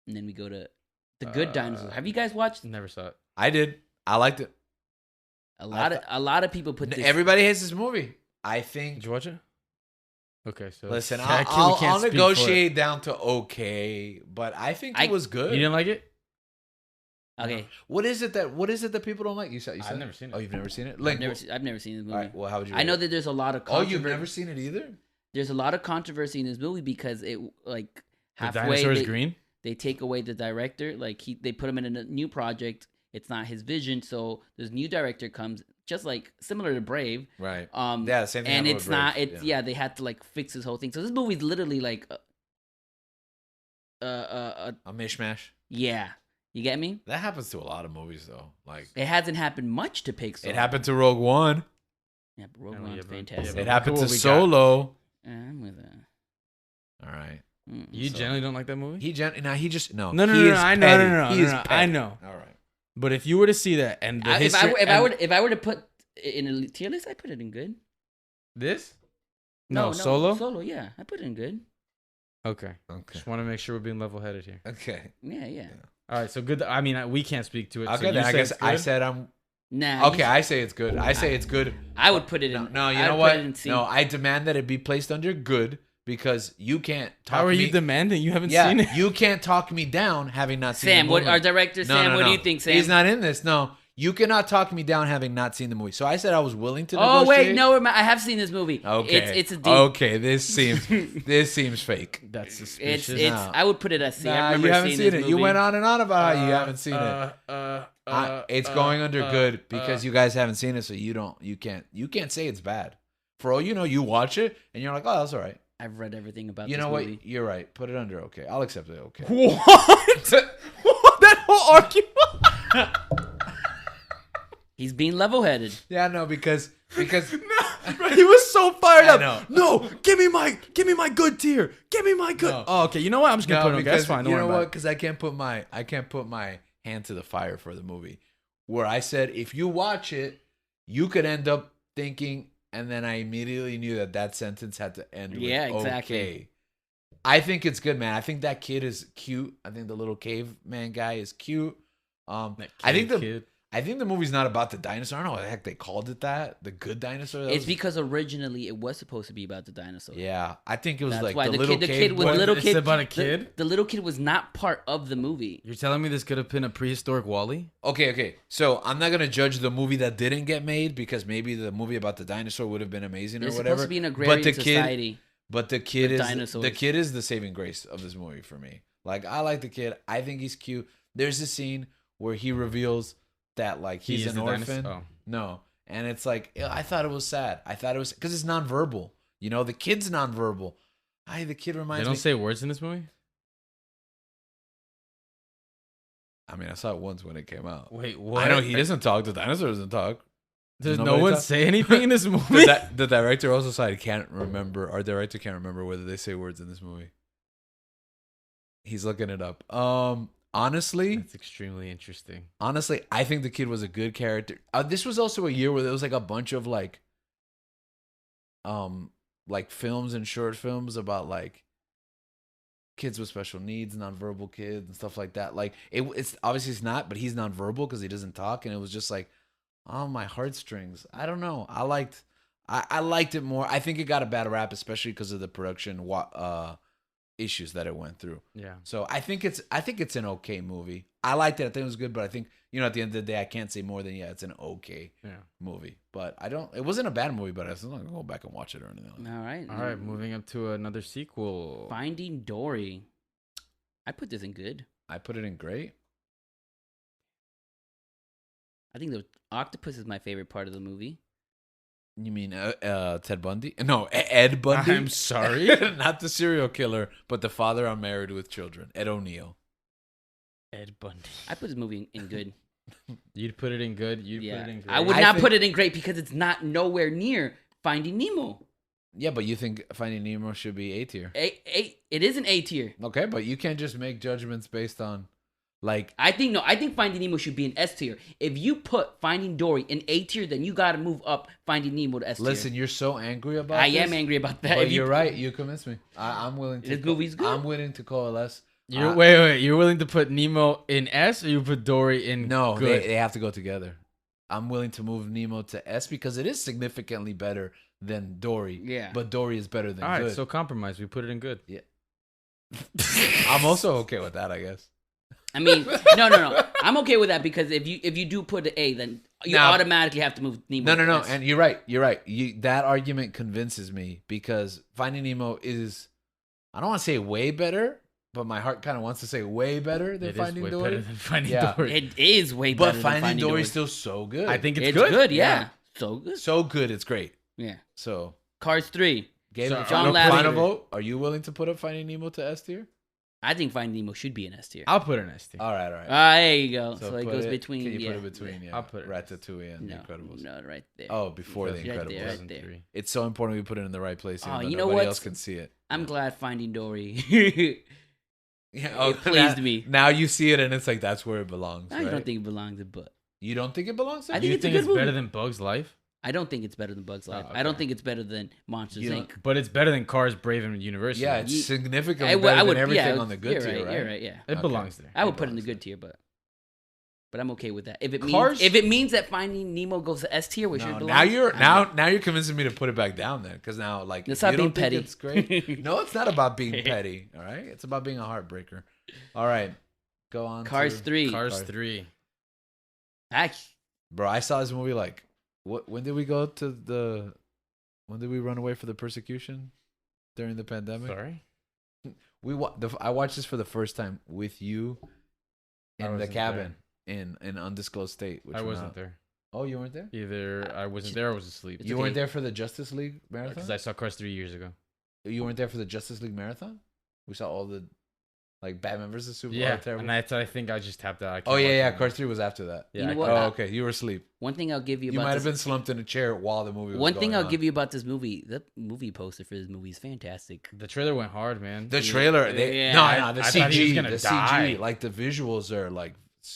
And then we go to The Good Dinosaur. Have you guys watched? Never saw it. I did. I liked it. A lot of people put this. Everybody hates this movie. I Did think. you watch it? Okay, so Listen, we I'll can't speak for it. negotiate down to okay, but I think it was good. You didn't like it? Okay, What is it that people don't like? You said I've never seen it. Oh, you've never seen it? I've never seen this movie. All right, well, how would you? I know rate it? that there's a lot of Oh, you've controversy. never seen it either. There's a lot of controversy in this movie because it like The halfway dinosaur is they, green? they take away the director. Like they put him in a new project. It's not his vision, so this new director comes, just like similar to Brave. Right. Yeah, the same thing. and happened it's with not. Brave. It's yeah. They had to like fix this whole thing. So this movie's literally like, a mishmash. yeah. You get me? That happens to a lot of movies, though. Like It hasn't happened much to Pixar. it happened to Rogue One. Yeah, but Rogue Oh, One's yeah, but- fantastic. yeah, It but happened look to what we got. Solo. I'm with that. All right. You So- generally don't like that movie? He just no. No, he is I know, petty. no, He is I petty. know. All right. But if you were to see that and the If history, I were to put it in a tier list, I put it in good. this, no, Solo, yeah, I put it in good. Okay, Okay. just want to make sure we're being level-headed here. Okay. Yeah. All right, so good. I mean, we can't speak to it. so Okay. you Then I say guess it's I good? said I'm. Nah. Okay. I say it's good. I say it's good. I would put it No, in. no, you I'd know put what? it in C. No, I demand that it be placed under good because you can't talk How are me. you demanding? You haven't yeah, seen it. you can't talk me down having not seen Sam, the what movie. our director No, Sam? no, What do no. you think, Sam? He's not in this. No, you cannot talk me down having not seen the movie. So I said I was willing to. Oh negotiate. wait, no, I have seen this movie. Okay. It's a D. Okay, this seems fake. That's It's suspicious. No. I would put it as C. I Nah, remember you haven't seeing seen this it. You movie. went on and on about how you haven't seen it. It's going under good because you guys haven't seen it, so you can't say it's bad. For all you know, you watch it and you're like, oh, that's all right. I've read everything about You this know movie. what? You're right. Put it under okay. I'll accept it. Okay. What? That whole argument. He's being level-headed. Yeah, no, because Bro, he was so fired I up. know. No, give me my good tier. Give me my good. No. Oh, okay. You know what? I'm just gonna put it. Okay, because that's fine. Don't you worry know about what? it. Because I can't put my hand to the fire for the movie. Where I said if you watch it, you could end up thinking, and then I immediately knew that sentence had to end. Yeah, with, exactly. Okay. I think it's good, man. I think that kid is cute. I think the little caveman guy is cute. I think the movie's not about the dinosaur. I don't know what the heck they called it that. The Good Dinosaur. That It's was- because originally it was supposed to be about the dinosaur. Yeah, I think it was That's like why the little kid was boy. little It's kid. about a kid? The little kid was not part of the movie. You're telling me this could have been a prehistoric Wall-E? Okay. So I'm not gonna judge the movie that didn't get made because maybe the movie about the dinosaur would have been amazing It's or whatever. supposed to be an agrarian society. But the kid with is dinosaurs. the kid is the saving grace of this movie for me. Like I like the kid. I think he's cute. There's a scene where he reveals that like he's is an the orphan. dinosaur? Oh. No, and it's like I thought it was sad. I thought it was because it's nonverbal. You know, the kid's nonverbal. The kid They reminds don't me. say words in this movie? I mean, I saw it once when it came out. Wait, what? I know he doesn't talk. The dinosaur doesn't talk. Does no nobody one talk? say anything in this movie? The director also said he can't remember. Our director can't remember whether they say words in this movie. He's looking it up. Honestly, That's extremely interesting. honestly, I think the kid was a good character. This was also a year where there was like a bunch of like films and short films about like kids with special needs, nonverbal kids and stuff like that. Like it's obviously it's not, but he's nonverbal because he doesn't talk, and it was just like, oh, my heartstrings. I don't know. I liked it more. I think it got a bad rap, especially because of the production issues that it went through. Yeah. So I think it's an okay movie. I liked it. I think it was good, but I think at the end of the day, I can't say more than it's an okay movie. But it wasn't a bad movie, but I was not gonna go back and watch it or anything like that. All right. Moving up to another sequel. Finding Dory. I put this in good. I put it in great. I think the octopus is my favorite part of the movie. You mean Ted Bundy? No, Ed Bundy. I'm sorry. Not the serial killer, but the father on Married with Children, Ed O'Neill. Ed Bundy. I put this movie in good. You'd put it in good. You'd Yeah. put it in great. I would not put it in great because it's not nowhere near Finding Nemo. Yeah, but you think Finding Nemo should be A tier? It is an A tier. Okay, but you can't just make judgments based on like. I think Finding Nemo should be an S tier. If you put Finding Dory in A tier, then you got to move up Finding Nemo to S tier. Listen, you're so angry about. I am angry about that. But you're right. You convinced me. I'm willing to. This movie's good. I'm willing to coalesce. Wait. You're willing to put Nemo in S, or you put Dory in No, good? they have to go together. I'm willing to move Nemo to S because it is significantly better than Dory. Yeah. But Dory is better than All right, good. so compromise. We put it in good. Yeah. I'm also okay with that, I guess. I mean, no. I'm okay with that because if you do put the A, then you automatically have to move Nemo. No. to S. And you're right. That argument convinces me because Finding Nemo is, I don't want to say way better, but my heart kind of wants to say way better than It is Finding way Dory. better than Finding Yeah. Dory. It is way better. But than Finding Dory is Dory. still so good. I think it's It's good. Yeah. Yeah. So good. So good, it's great. Yeah. So, Cars 3. Gabe, So, John final Lasseter. vote. Are you willing to put up Finding Nemo to S tier? I think Finding Nemo should be an S tier. I'll put an S tier. All right. There you go. So, it put goes between. Can you yeah. put it between? Yeah. I'll put it. Ratatouille and No, The Incredibles. no, right there. Oh, before The Right Incredibles. there, right there. It's so important we put it in the right place. Oh, Even you though know nobody what? else can see it. I'm glad Finding Dory. Yeah, It pleased me. Now you see it, and it's like that's where it belongs. I right? don't think it belongs in but. You don't think it belongs there? I think You it's a think good it's movie. better than Bug's Life? I don't think it's better than Bug's Life. okay. I don't think it's better than Monsters You Inc. But it's better than Cars, Brave, and University. Yeah, it's Ye- significantly better than everything on the good you're tier, right? You're right. Yeah. It belongs there. I would It put it in the belongs good tier, but I'm okay with that. If it Cars- means that Finding Nemo goes to S tier, which No, it now belongs, you're I'm now you're convincing me to put it back down then, because now like Let's if stop you being don't think petty. it's great. No, it's not about being petty. All right, it's about being a heartbreaker. All right, go on. Cars to- 3. Cars 3. Actually, Bro, I saw this movie like when did we go to the? When did we run away for the persecution during the pandemic? Sorry? I watched this for the first time with you I in the wasn't cabin in an undisclosed state. Which I we're wasn't not- there. Oh, you weren't there? Either I wasn't there or I was asleep. It's You okay. weren't there for the Justice League Because marathon? I saw Cars 3 years ago. You weren't there for the Justice League marathon? We saw all the like Batman versus Superman. Yeah, Terrible. and I think I just tapped out. I can't Oh yeah, watch yeah. it. Cars 3 was after that. Yeah, You know I what? can't- Oh, okay. You were asleep. one thing I'll give you You about might have this, been slumped in a chair while the movie was one thing going I'll on. give you about this movie, the movie poster for this movie is fantastic. The trailer went hard, man. The trailer, Yeah. no, the I thought he was CG, gonna the die. CG, like the visuals are like,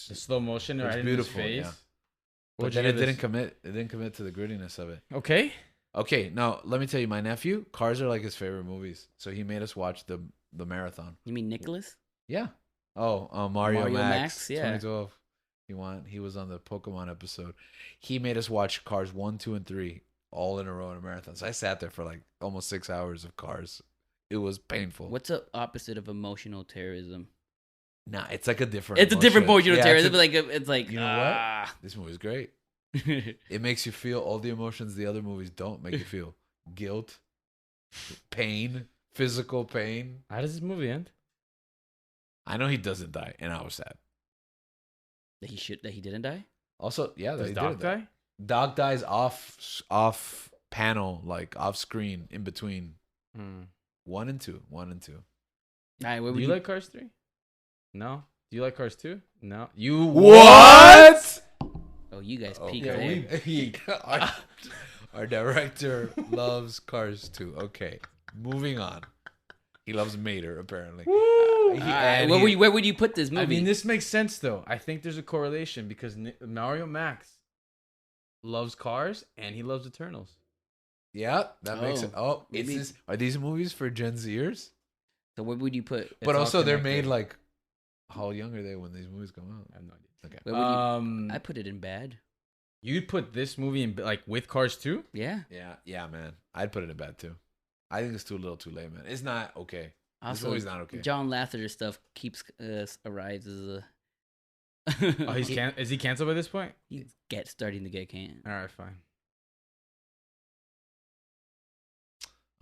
The slow motion It's right in beautiful, his face. yeah. What'd but you then it give didn't this? commit. It didn't commit to the grittiness of it. Okay. Okay, now let me tell you, my nephew, Cars are like his favorite movies, so he made us watch the marathon. You mean Nicholas? Yeah. Oh, Mario Mario Max, Max, yeah. 2012. He was on the Pokemon episode. He made us watch Cars 1, 2, and 3 all in a row in a marathon. So I sat there for like almost 6 hours of Cars. It was painful. What's the opposite of emotional terrorism? Nah, it's like a different. It's a different emotional Yeah, terrorism. It's like You know what? This movie's great. It makes you feel all the emotions the other movies don't make you feel. Guilt, pain, physical pain. How does this movie end? I know he doesn't die, and I was sad. That he didn't die. Also, yeah, Does they Doc did it. die? Doc dies off panel, like off screen, in between 1 and 2. 1 and 2. All right, where Do would you like Cars 3? No. Do you like Cars 2? No. You What? Oh, you guys Oh, peaked yeah, there. our director loves Cars 2. Okay, moving on. He loves Mater, apparently. Where would you put this movie? I mean, this makes sense though. I think there's a correlation because Mario Max loves cars and he loves Eternals. Yeah, that makes it. Oh, maybe- are these movies for Gen Zers? So where would you put? But all also, they're connected. made like, how young are they when these movies come out? I have no idea. Okay. Where would you? I put it in bad. You'd put this movie in like with Cars 2? Yeah. Yeah, man. I'd put it in bad too. I think it's too little, too late, man. It's not okay. This Also, movie's not okay. John Lasseter stuff keeps arrives as a. Oh, is he canceled by this point? He's starting to get canned. All right, fine.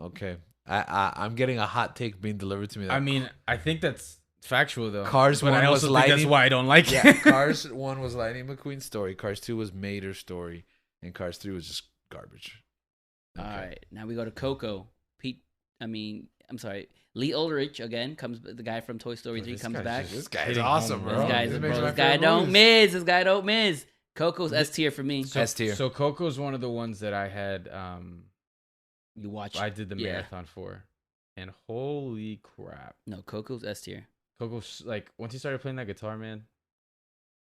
Okay. I'm getting a hot take being delivered to me. That I mean, I think that's factual though. Cars but 1 I was also think that's Lightning- why I don't like yeah, it. Cars 1 was Lightning McQueen's story. Cars 2 was Mater's story. And Cars 3 was just garbage. All right, now we go to Coco. I'm sorry. Lee Ulrich again comes. The guy from Toy Story 3 This comes guy's back. just This guy's hitting awesome, home bro. runs. This guy don't miss. This guy don't miss. Coco's S tier for me. S tier. So Coco's one of the ones that I had. You watch. I did the yeah. marathon for, and holy crap, No, Coco's S tier. Coco's like once he started playing that guitar, man,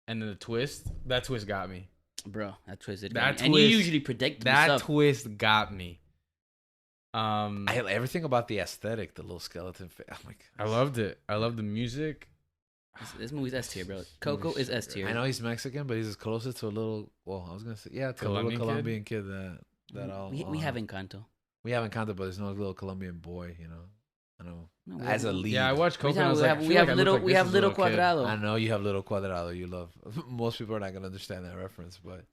and then that twist got me. Bro, that twisted. That and you twist- usually predict That stuff. twist got me. I everything about the aesthetic, the little skeleton face. Oh my god. I loved it. I loved the music. This movie's S tier, bro. Coco is S tier. I know he's Mexican, but he's as closer to a little. Well, I was gonna say to a Colombian little kid? Colombian kid that all. We have Encanto. We haven't counted, but there's no little Colombian boy. You know, I know. No, we As a have- lead. Yeah, I watched Coco. And I was we like, have, we have little we have little kid. Cuadrado. I know you have little Cuadrado. You love. Most people are not gonna understand that reference, but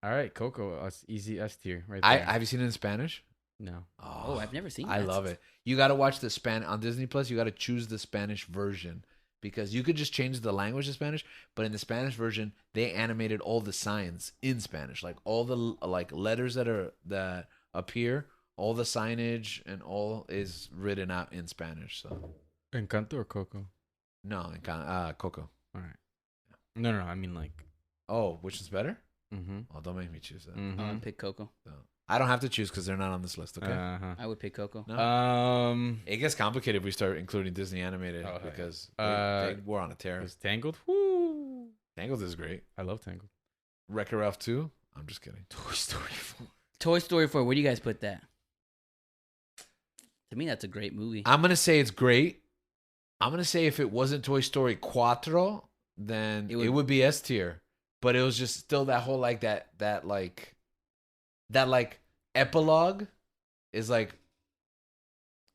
All right, Coco. It's easy S tier right there. have you seen it in Spanish? No. Oh, I've never seen. I that. love it. You got to watch the on Disney Plus. You got to choose the Spanish version because you could just change the language to Spanish, but in the Spanish version, they animated all the signs in Spanish, like all the like letters that appear, all the signage, and all is written out in Spanish. So Encanto or Coco? no, Coco. All right. No. I mean like. Oh, which is better? Mm-hmm. Oh, don't make me choose that. I would pick Coco. So, I don't have to choose because they're not on this list. Okay. Uh-huh. I would pick Coco. No. It gets complicated if we start including Disney animated Oh, because yeah. we're on a tear. Is Tangled? Woo! Tangled is great. I love Tangled. Wreck-It Ralph 2? I'm just kidding. Toy Story 4. Toy Story 4. Where do you guys put that? To me, that's a great movie. I'm going to say it's great. I'm going to say if it wasn't Toy Story 4, then it would be S tier. But it was just still that whole like that epilogue is like,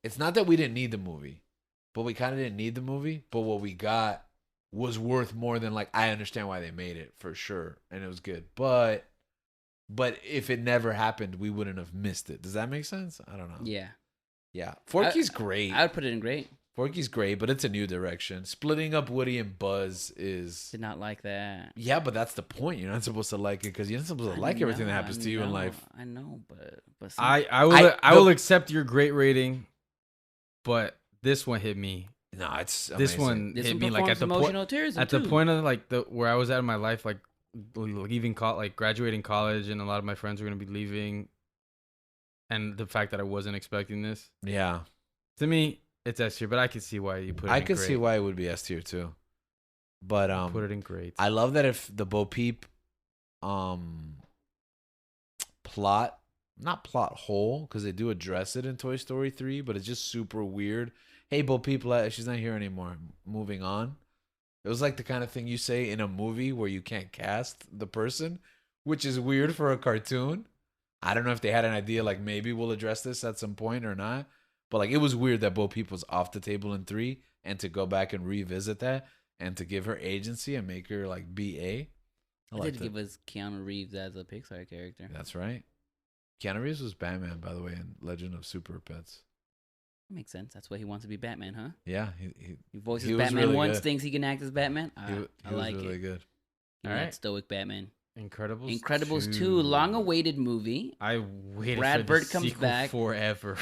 it's not that we didn't need the movie, but we kind of didn't need the movie. But what we got was worth more than like, I understand why they made it for sure. And it was good. But if it never happened, we wouldn't have missed it. Does that make sense? I don't know. Yeah. Yeah. Forky's great. I would put it in great. Forky's great, but it's a new direction. Splitting up Woody and Buzz is... Did not like that. Yeah, but that's the point. You're not supposed to like it because you're not supposed to like everything that happens to you in life. I know, but I will accept your great rating, but this one hit me. No, it's This amazing. one this hit one me like at performs the emotional terrorism at the too. point of like where I was at in my life, like leaving like graduating college, and a lot of my friends were gonna be leaving, and the fact that I wasn't expecting this. Yeah. To me, it's S tier, but I can see why you put it. I in could great. see why it would be S tier too. But Put it in great. I love that if the Bo Peep plot, not plot hole, because they do address it in Toy Story 3, but it's just super weird. Hey, Bo Peep, she's not here anymore. Moving on. It was like the kind of thing you say in a movie where you can't cast the person, which is weird for a cartoon. I don't know if they had an idea like maybe we'll address this at some point or not. But like it was weird that Bo Peep was off the table in 3 and to go back and revisit that and to give her agency and make her like BA. I did give us Keanu Reeves as a Pixar character. That's right. Keanu Reeves was Batman, by the way, in Legend of Super Pets. Makes sense. That's why he wants to be Batman, huh? Yeah, He voices he was Batman really once, good. thinks he can act as Batman. he I like was really it. good. Give me Alright. that stoic Batman. Incredibles. Incredibles 2, long-awaited movie. I waited Brad for Bird this comes sequel back. forever.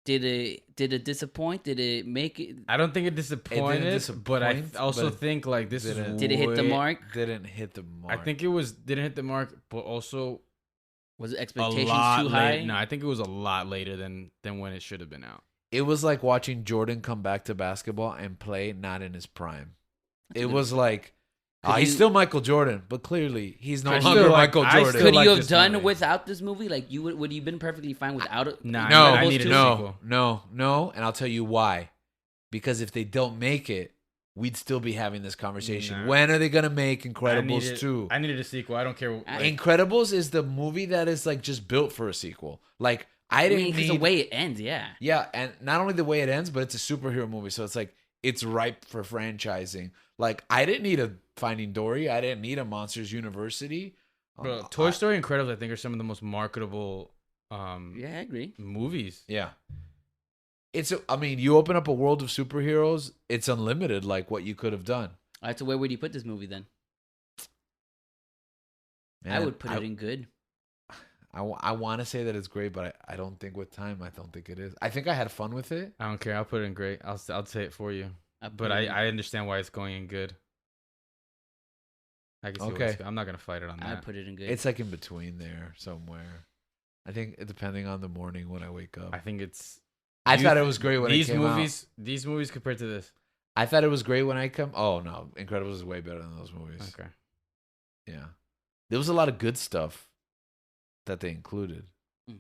Did it disappoint? Did it make it? I don't think it disappointed, but I disappoint, also but think like this is didn't- Did it hit the way- mark? Didn't hit the mark. I think it didn't hit the mark, but also Was it a expectations lot too high? No, I think it was a lot later than when it should have been out. it was like watching Jordan come back to basketball and play not in his prime. That's a It good- was like, Could he's you- still Michael Jordan, but clearly he's no I longer still like- Michael I Jordan. still Could like you have this done movie. without this movie? Like would you been perfectly fine without it? Nah, No, I needed a sequel. no, and I'll tell you why. Because if they don't make it, we'd still be having this conversation. Nah. When are they gonna make Incredibles 2? I needed a sequel. I don't care. Incredibles is the movie that is like just built for a sequel. Like I didn't because need the way it ends, yeah. Yeah, and not only the way it ends, but it's a superhero movie, so it's like it's ripe for franchising. Like I didn't need a Finding Dory. I didn't need a Monsters University. Bro, Toy Story and Incredibles, I think, are some of the most marketable Yeah, I agree. movies. Yeah. I mean, you open up a world of superheroes, it's unlimited, like what you could have done. All right, so where would you put this movie then? I Man, would put it in good. I want to say that it's great, but I don't think with time, I don't think it is. I think I had fun with it. I don't care. I'll put it in great. I'll say it for you. But I understand why it's going in good. I can see Okay. I'm not gonna fight it on I that. put it in good. It's like in between there somewhere. I think depending on the morning when I wake up. I think it's. I thought it was great when it came out. These movies compared to this. I thought it was great when I come. Oh no, Incredibles is way better than those movies. Okay. Yeah, there was a lot of good stuff that they included. Mm.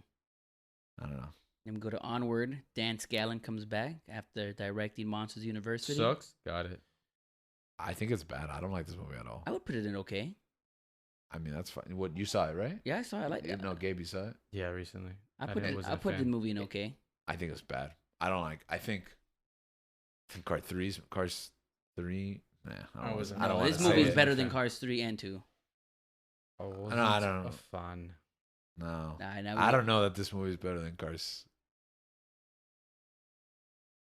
I don't know. Then we go to Onward. Dan Scallon comes back after directing Monsters University. Sucks. Got it. I think it's bad. I don't like this movie at all. I would put it in okay. I mean, that's fine. What you saw it, right? Yeah, I saw it. I like it. No, Gabe, you saw it. Yeah, recently. I put wasn't a the fan. movie in okay. I think it's bad. I don't like. I think Cars 3. Nah, I don't. wasn't- I don't no, wanna This say movie is it. better than Cars 3 and 2. Oh, No, wasn't I don't know. a fun. No, Now I don't know that this movie is better than Cars.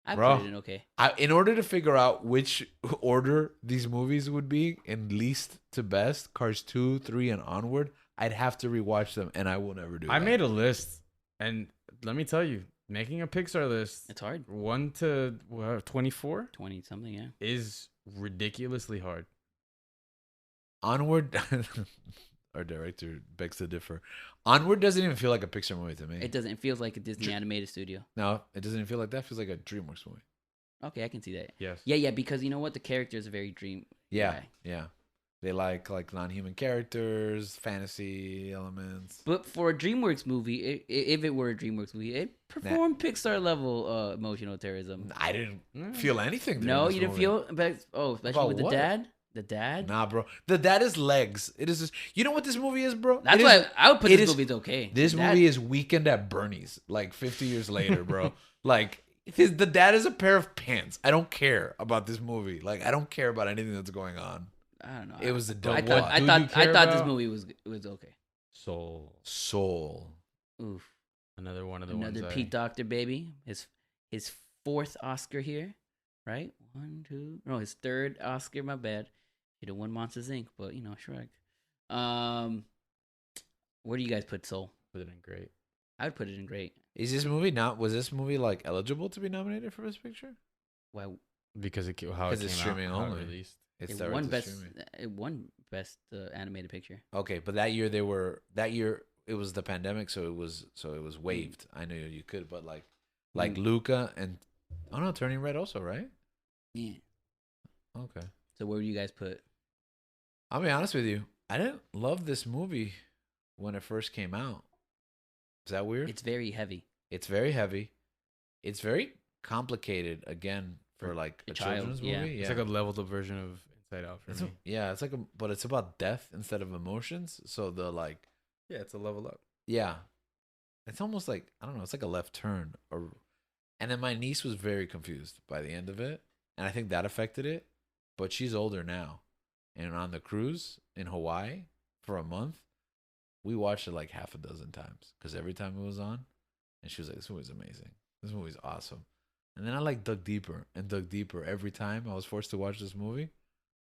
I Bro. put it in okay. In order to figure out which order these movies would be in least to best, Cars 2, 3, and Onward, I'd have to rewatch them, and I will never do that. I made a list, and let me tell you, making a Pixar list, It's hard. 1 to 24, 20 something, yeah. is ridiculously hard. Onward, our director begs to differ. Onward doesn't even feel like a Pixar movie to me. It doesn't. It feels like a Disney animated studio. No, it doesn't even feel like that. It feels like a DreamWorks movie. Okay, I can see that. Yes. Yeah, because you know what? The characters are very dream. Yeah, yeah. They like non-human characters, fantasy elements. But for a DreamWorks movie, if it were a DreamWorks movie, it performed Pixar level emotional terrorism. I didn't Mm. feel anything. during No, this you didn't movie. feel. Especially About with the what? dad. The dad. Nah, bro. The dad is legs. It is. Just, you know what this movie is, bro? That's It why is- I would put it this is- movie as okay. This The dad- movie is Weekend at Bernie's, like 50 years later, bro. Like the dad is a pair of pants. I don't care about this movie. Like I don't care about anything that's going on. I don't know. It was a I dumb thought. plot. I do you thought. care I thought this about? movie was okay. Soul. Oof. Another one of the Another ones. Pete Doctor baby. His fourth Oscar here, right? 1, 2. No, his third Oscar. My bad. He'd have won Monsters Inc. But Shrek. Where do you guys put Soul? Put it in great. I would put it in great. Is this movie not? Was this movie like eligible to be nominated for Best Picture? Why Because how it Because it's came streaming out, how it only. released. It's it direct won to best? streaming. It won best animated picture. Okay, but that year it was the pandemic, so it was waived. I knew you could, but like Luca and Turning Red also, right? Yeah. Okay. So where do you guys put? I'll be honest with you. I didn't love this movie when it first came out. Is that weird? It's very heavy. It's very heavy. It's very complicated again for like a a child, children's yeah. movie. It's like a leveled up version of Inside Out for me. It's like but it's about death instead of emotions. So the like Yeah, it's a level up. yeah. It's almost like I don't know, it's like a left turn and then my niece was very confused by the end of it, and I think that affected it. But she's older now. And on the cruise in Hawaii for a month, we watched it like half a dozen times because every time it was on, and she was like, "This movie's amazing. This movie's awesome." And then I like dug deeper and dug deeper every time I was forced to watch this movie.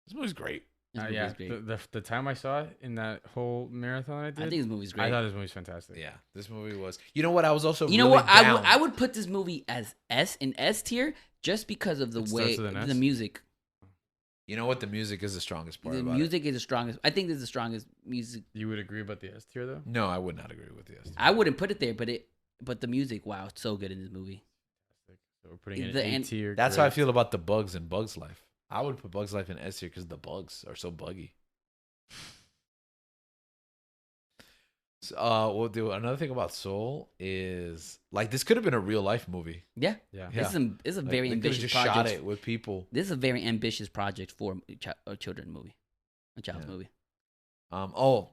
This movie's great. This movie Yeah, is great. the time I saw it in that whole marathon I did, I think this movie's I great. thought this movie was fantastic. Yeah, this movie was. You know what? I was also. You know really what? down. I would put this movie as S tier just because of the It way starts with an the S? music. You know what? The music is the strongest part. The about music is the strongest. I think this is the strongest music. You would agree about the S tier though? it. No, I would not agree with this. I wouldn't put it there, but the music, wow, it's so good in this movie. So we're putting it The in A end- tier. That's how I great. feel about the bugs in Bugs Life. I would put Bugs Life in S tier because the bugs are so buggy. So, we'll do another thing about Soul is like this could have been a real life movie. Yeah, Yeah. Yeah. this is a Like, very they could've ambitious just project. shot it with people. This is a very ambitious project for a children's movie, a child's Yeah. movie.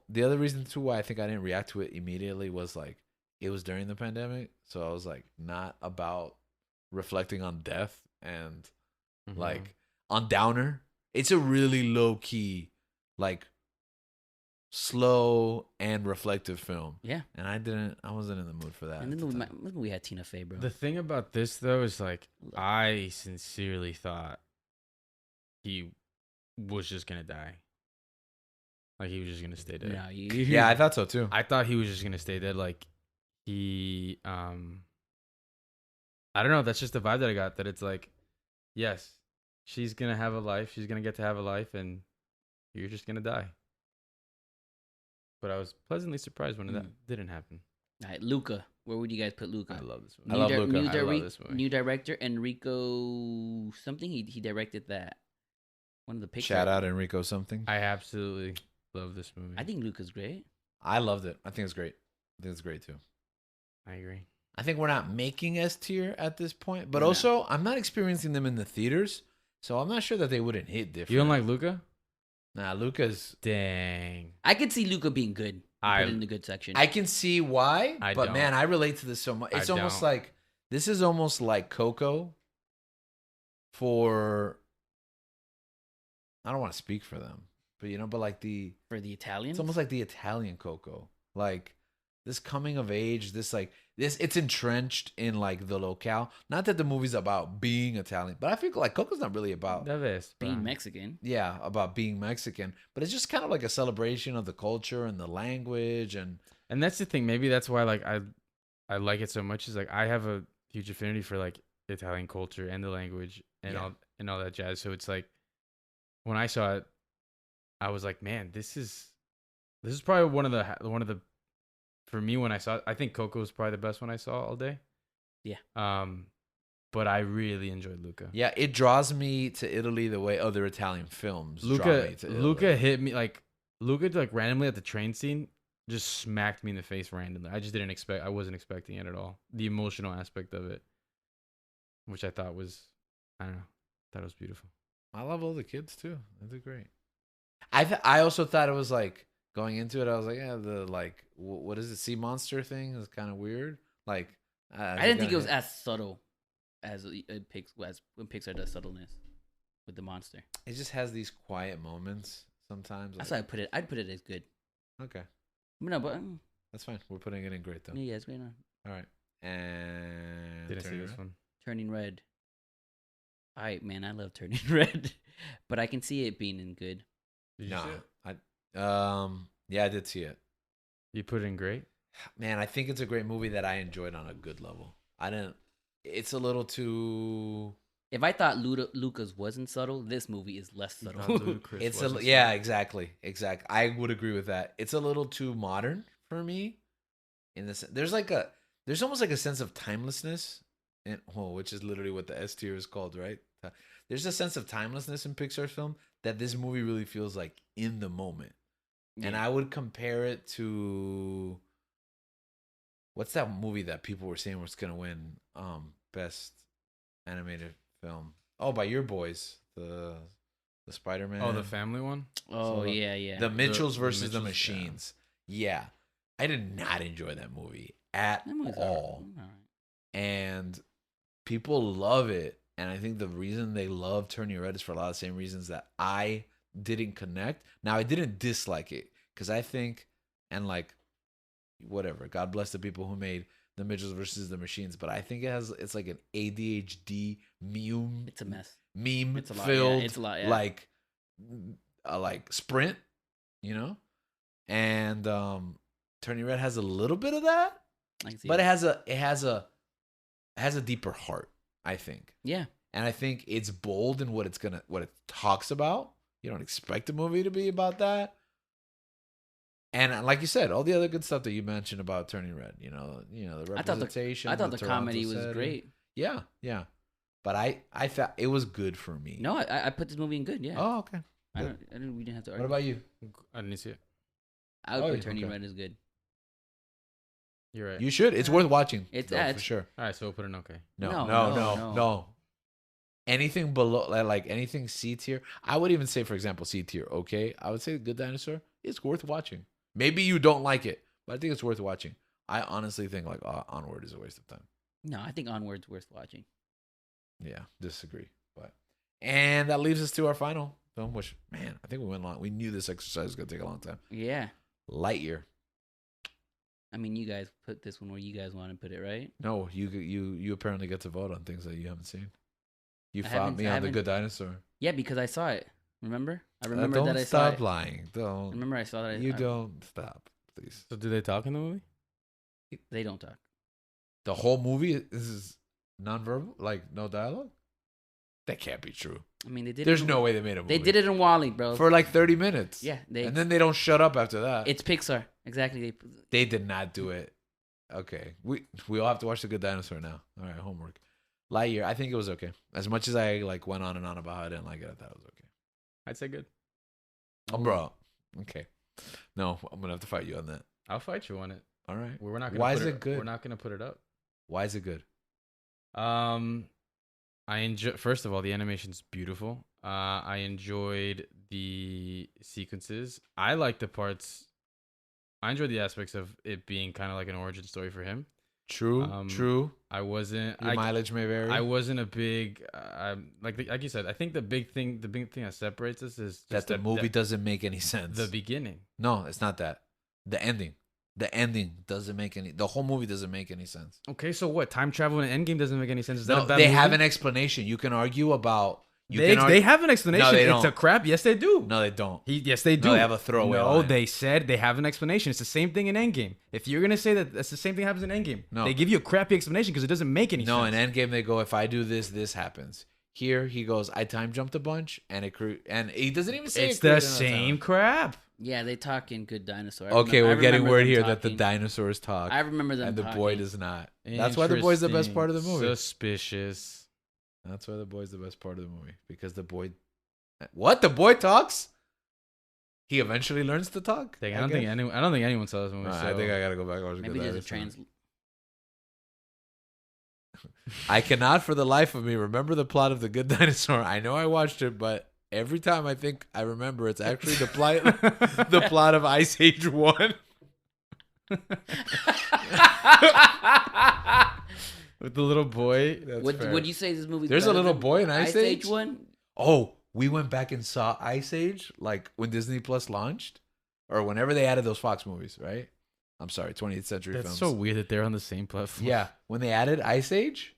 The other reason too why I think I didn't react to it immediately was like it was during the pandemic, so I was like not about reflecting on death and Mhm. like on Downer. It's a really low key, like slow and reflective film, Yeah, and I wasn't in the mood for that. and at then the we, time. this movie had Tina Fey, bro. The thing about this though is like I sincerely thought he was just gonna die. Like he was just gonna stay dead. No, you, Yeah, I thought so too. I thought he was just gonna stay dead. Like he I don't know, that's just the vibe that I got, that it's like, yes, she's gonna have a life, she's gonna get to have a life, and you're just gonna die. But I was pleasantly surprised when that didn't happen. All right, Luca. Where would you guys put Luca? I love this I movie. love Luca. I love this movie. New director Enrico something. He directed that one of the Pixar. Shout out Enrico something. I absolutely love this movie. I think Luca's great. I loved it. I think it's great. I think it's great too. I agree. I think we're not making S tier at this point, but No. also I'm not experiencing them in the theaters, so I'm not sure that they wouldn't hit different. You don't like Luca? Nah, Luca's. Dang. I could see Luca being good. I- Put it in the good section. I can see why, I but don't. man, I relate to this so much. I It's almost don't. like this is almost like Coco. For I don't want to speak for them, but but like for the Italians. it's almost like the Italian Coco, like this coming of age, this it's entrenched in like the locale. Not that the movie's about being Italian, but I feel like Coco's not really about being Mexican. about being Mexican, but it's just kind of like a celebration of the culture and the language and And that's the thing. Maybe that's why like I like it so much. Is like I have a huge affinity for like Italian culture and the language and Yeah. all that jazz. So it's like when I saw it, I was like, man, this is probably one of the for me when I saw it. I think Coco was probably the best one I saw all day. Yeah. But I really enjoyed Luca. yeah, it draws me to Italy the way other Italian films draw me to Italy. Luca hit me like randomly at the train scene just smacked me in the face randomly. I wasn't expecting it at all. The emotional aspect of it, which I thought was, I don't know, thought it was beautiful. I love all the kids too. They did great. I also thought it was like going into it. I was like, yeah, the like what is it? Sea monster thing is kind of weird. Like I didn't think it was as subtle as when Pixar does subtleness with the monster. It just has these quiet moments sometimes. That's Like, why I put it. I'd put it as good. okay, No, but that's fine. We're putting it in great though. yeah, it's great. On All right, and Didn't see turn it this around. one. Turning Red. All right, man, I love Turning Red, but I can see it being in good. Did you No, see it? yeah, I did see it. You put it in great. Man, I think it's a great movie that I enjoyed on a good level. I didn't. It's a little too. If I thought Lucas wasn't subtle, this movie is less You subtle. thought Ludacris It's wasn't yeah, subtle. exactly. I would agree with that. It's a little too modern for me. In this, there's almost like a sense of timelessness, which is literally what the S tier is called, right? There's a sense of timelessness in Pixar film that this movie really feels like in the moment, and Yeah. I would compare it to what's that movie that people were saying was gonna win best animated film? Oh, by your boys, the Spider-Man. Oh, the family one. Oh So, yeah. The Mitchells the versus the Mitchells, yeah. Machines. Yeah. I did not enjoy that movie at That movie's all. alright. And people love it. And I think the reason they love Turning Red is for a lot of the same reasons that I didn't connect. Now, I didn't dislike it because I think, and like, whatever, God bless the people who made the Mitchells versus the Machines, but I think it's like an ADHD meme. It's a mess. Meme It's a lot. filled, Yeah, it's a lot. Yeah. like sprint, you know. And Turning Red has a little bit of that, I can see but it. it has a deeper heart, I think. Yeah. And I think it's bold in what it talks about. You don't expect a movie to be about that. And like you said, all the other good stuff that you mentioned about Turning Red, the representation. I thought the Toronto comedy was setting. great. Yeah, yeah. But I thought it was good for me. No, I put this movie in good. Yeah. Oh, okay. I didn't. We didn't have to What argue. about you? I didn't see it. I would Oh, put yeah, Turning okay. Red as good. You're right. You should. It's worth watching. It's- though, yeah, for it's- sure. All right, so we'll put an okay. No. Anything below, like anything C tier, I would even say, for example, C tier. Okay, I would say Good Dinosaur. It's worth watching. Maybe you don't like it, but I think it's worth watching. I honestly think like Onward is a waste of time. No, I think Onward's worth watching. Yeah, disagree. And that leaves us to our final film, which, man, I think we went long. We knew this exercise was gonna take a long time. Yeah. Lightyear. I mean, you guys put this one where you guys want to put it, right? No, you apparently get to vote on things that you haven't seen. You I fought haven't- me I on the haven't- Good Dinosaur. Yeah, because I saw it. Remember? I remember don't that I saw stop it. lying. I Don't. remember I saw that. You don't stop, please. So do they talk in the movie? They don't talk. The whole movie is nonverbal, like no dialogue. That can't be true. I mean, they did. There's it in, no way they made a movie. They did it in Wall-E, bro. for like 30 minutes. Yeah, and then they don't shut up after that. It's Pixar. Exactly. They did not do it. Okay, we all have to watch The Good Dinosaur now. All right, homework. Lightyear, I think it was okay. As much as I like went on and on about how I didn't like it, I thought it was okay. I'd say good. Oh, bro. Okay. No, I'm gonna have to fight you on that. I'll fight you on it. All right. We're not. Gonna Why put is it good? We're not gonna put it up. Why is it good? I enjoy. First of all, the animation's beautiful. I enjoyed the sequences. I like the parts. I enjoyed the aspects of it being kind of like an origin story for him. True. True. I wasn't. Your mileage may vary. I wasn't a big. Like you said. I think the big thing that separates us is just that the movie doesn't make any sense. The beginning. No, it's not that. The ending. The ending doesn't make any. The whole movie doesn't make any sense. Okay, so what? Time travel in Endgame doesn't make any sense. Is that No, a bad they movie? have an explanation. You can argue about. They have an explanation. No, they It's a don't. crap. Yes, they do. No, they don't. Yes, they do. No, they have a throwaway No, line. they said they have an explanation. It's the same thing in Endgame. If you're gonna say that that's the same thing happens in Endgame, No. they give you a crappy explanation because it doesn't make any No, sense. in Endgame they go, if I do this, this happens. Here he goes, I time jumped a bunch, and he doesn't even say it's it the created same another time. crap. Yeah, they talk in Good Dinosaur. Okay, we're getting remember word them here that the talking. dinosaurs talk, I remember them and the talking. boy does not. That's why the boy's the best part of the movie. Suspicious. That's why the boy's the best part of the movie, because the boy. What? The boy talks? He eventually learns to talk. I don't think anyone saw this movie. Alright, so. I think I gotta go back and watch Maybe Good there's a Dinosaur. trans. I cannot for the life of me remember the plot of The Good Dinosaur. I know I watched it, but every time I think I remember, it's actually the plot of Ice Age 1. With the little boy. Would you say this movie? There's a little boy in Ice Age? one. Oh, we went back and saw Ice Age, like when Disney Plus launched, or whenever they added those Fox movies, right? I'm sorry, 20th century That's films. so weird that they're on the same platform. Yeah, when they added Ice Age,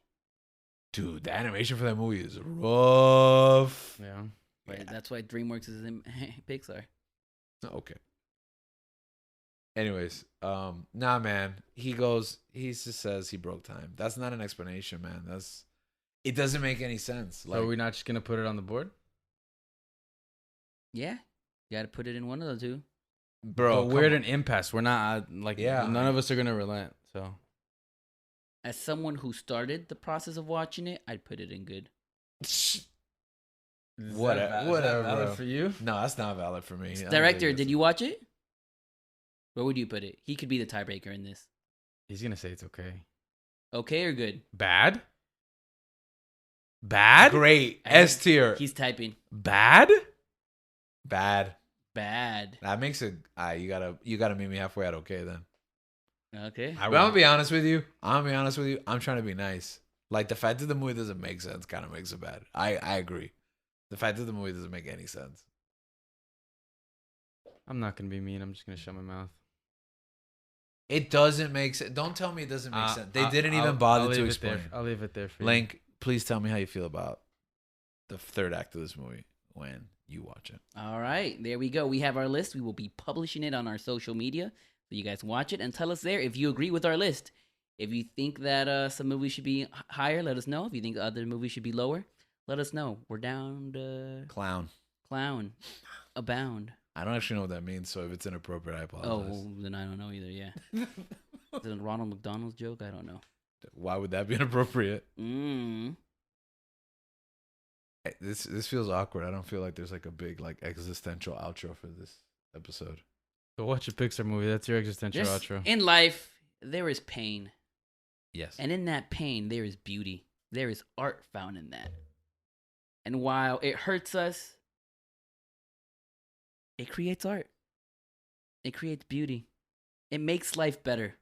dude, the animation for that movie is rough. Yeah. Right, that's why DreamWorks is in Pixar. Okay. Anyways, nah, man. He just says he broke time. That's not an explanation, man. It doesn't make any sense. So are we not just gonna put it on the board? Yeah, you got to put it in one of the two. bro, But we're at an impasse. We're not Yeah. None of us are gonna relent. So As someone who started the process of watching it, I'd put it in good. Whatever, bro. for you. No, that's not valid for me. I don't Director, think did you watch it? Where would you put it? He could be the tiebreaker in this. He's gonna say it's okay. Okay or good? Bad. Great. S tier. He's typing Bad. Bad. bad. That makes it. You gotta meet me halfway at okay then. Okay. But I'm gonna be honest with you. I'm trying to be nice. Like the fact that the movie doesn't make sense kind of makes it bad. I agree. The fact that the movie doesn't make any sense. I'm not gonna be mean. I'm just gonna shut my mouth. It doesn't make sense. Don't tell me it doesn't make sense. They didn't even I'll bother leave to it explain. there. I'll leave it there for you. Link, please tell me how you feel about the third act of this movie when you watch it. All right, there we go. We have our list. We will be publishing it on our social media, so you guys watch it and tell us there if you agree with our list. If you think that some movies should be higher, let us know. If you think other movies should be lower, let us know. We're down to Clown. abound. I don't actually know what that means, so if it's inappropriate, I apologize. Oh, then I don't know either. Yeah, is it a Ronald McDonald's joke? I don't know. Why would that be inappropriate? Mm. This feels awkward. I don't feel like there's like a big like existential outro for this episode. So watch a Pixar movie. That's your existential Just outro. in life, there is pain. Yes. And in that pain, there is beauty. There is art found in that. And while it hurts us, it creates art. It creates beauty. It makes life better.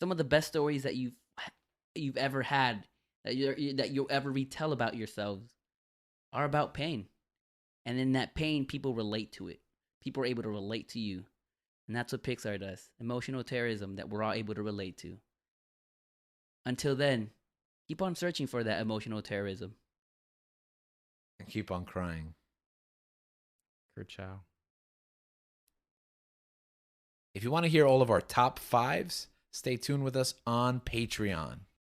Some of the best stories that you've ever had, that you'll ever retell about yourselves, are about pain. And in that pain, people relate to it. People are able to relate to you. And that's what Pixar does. Emotional terrorism that we're all able to relate to. Until then, keep on searching for that emotional terrorism. And keep on crying. Ciao. If you want to hear all of our top fives, stay tuned with us on Patreon.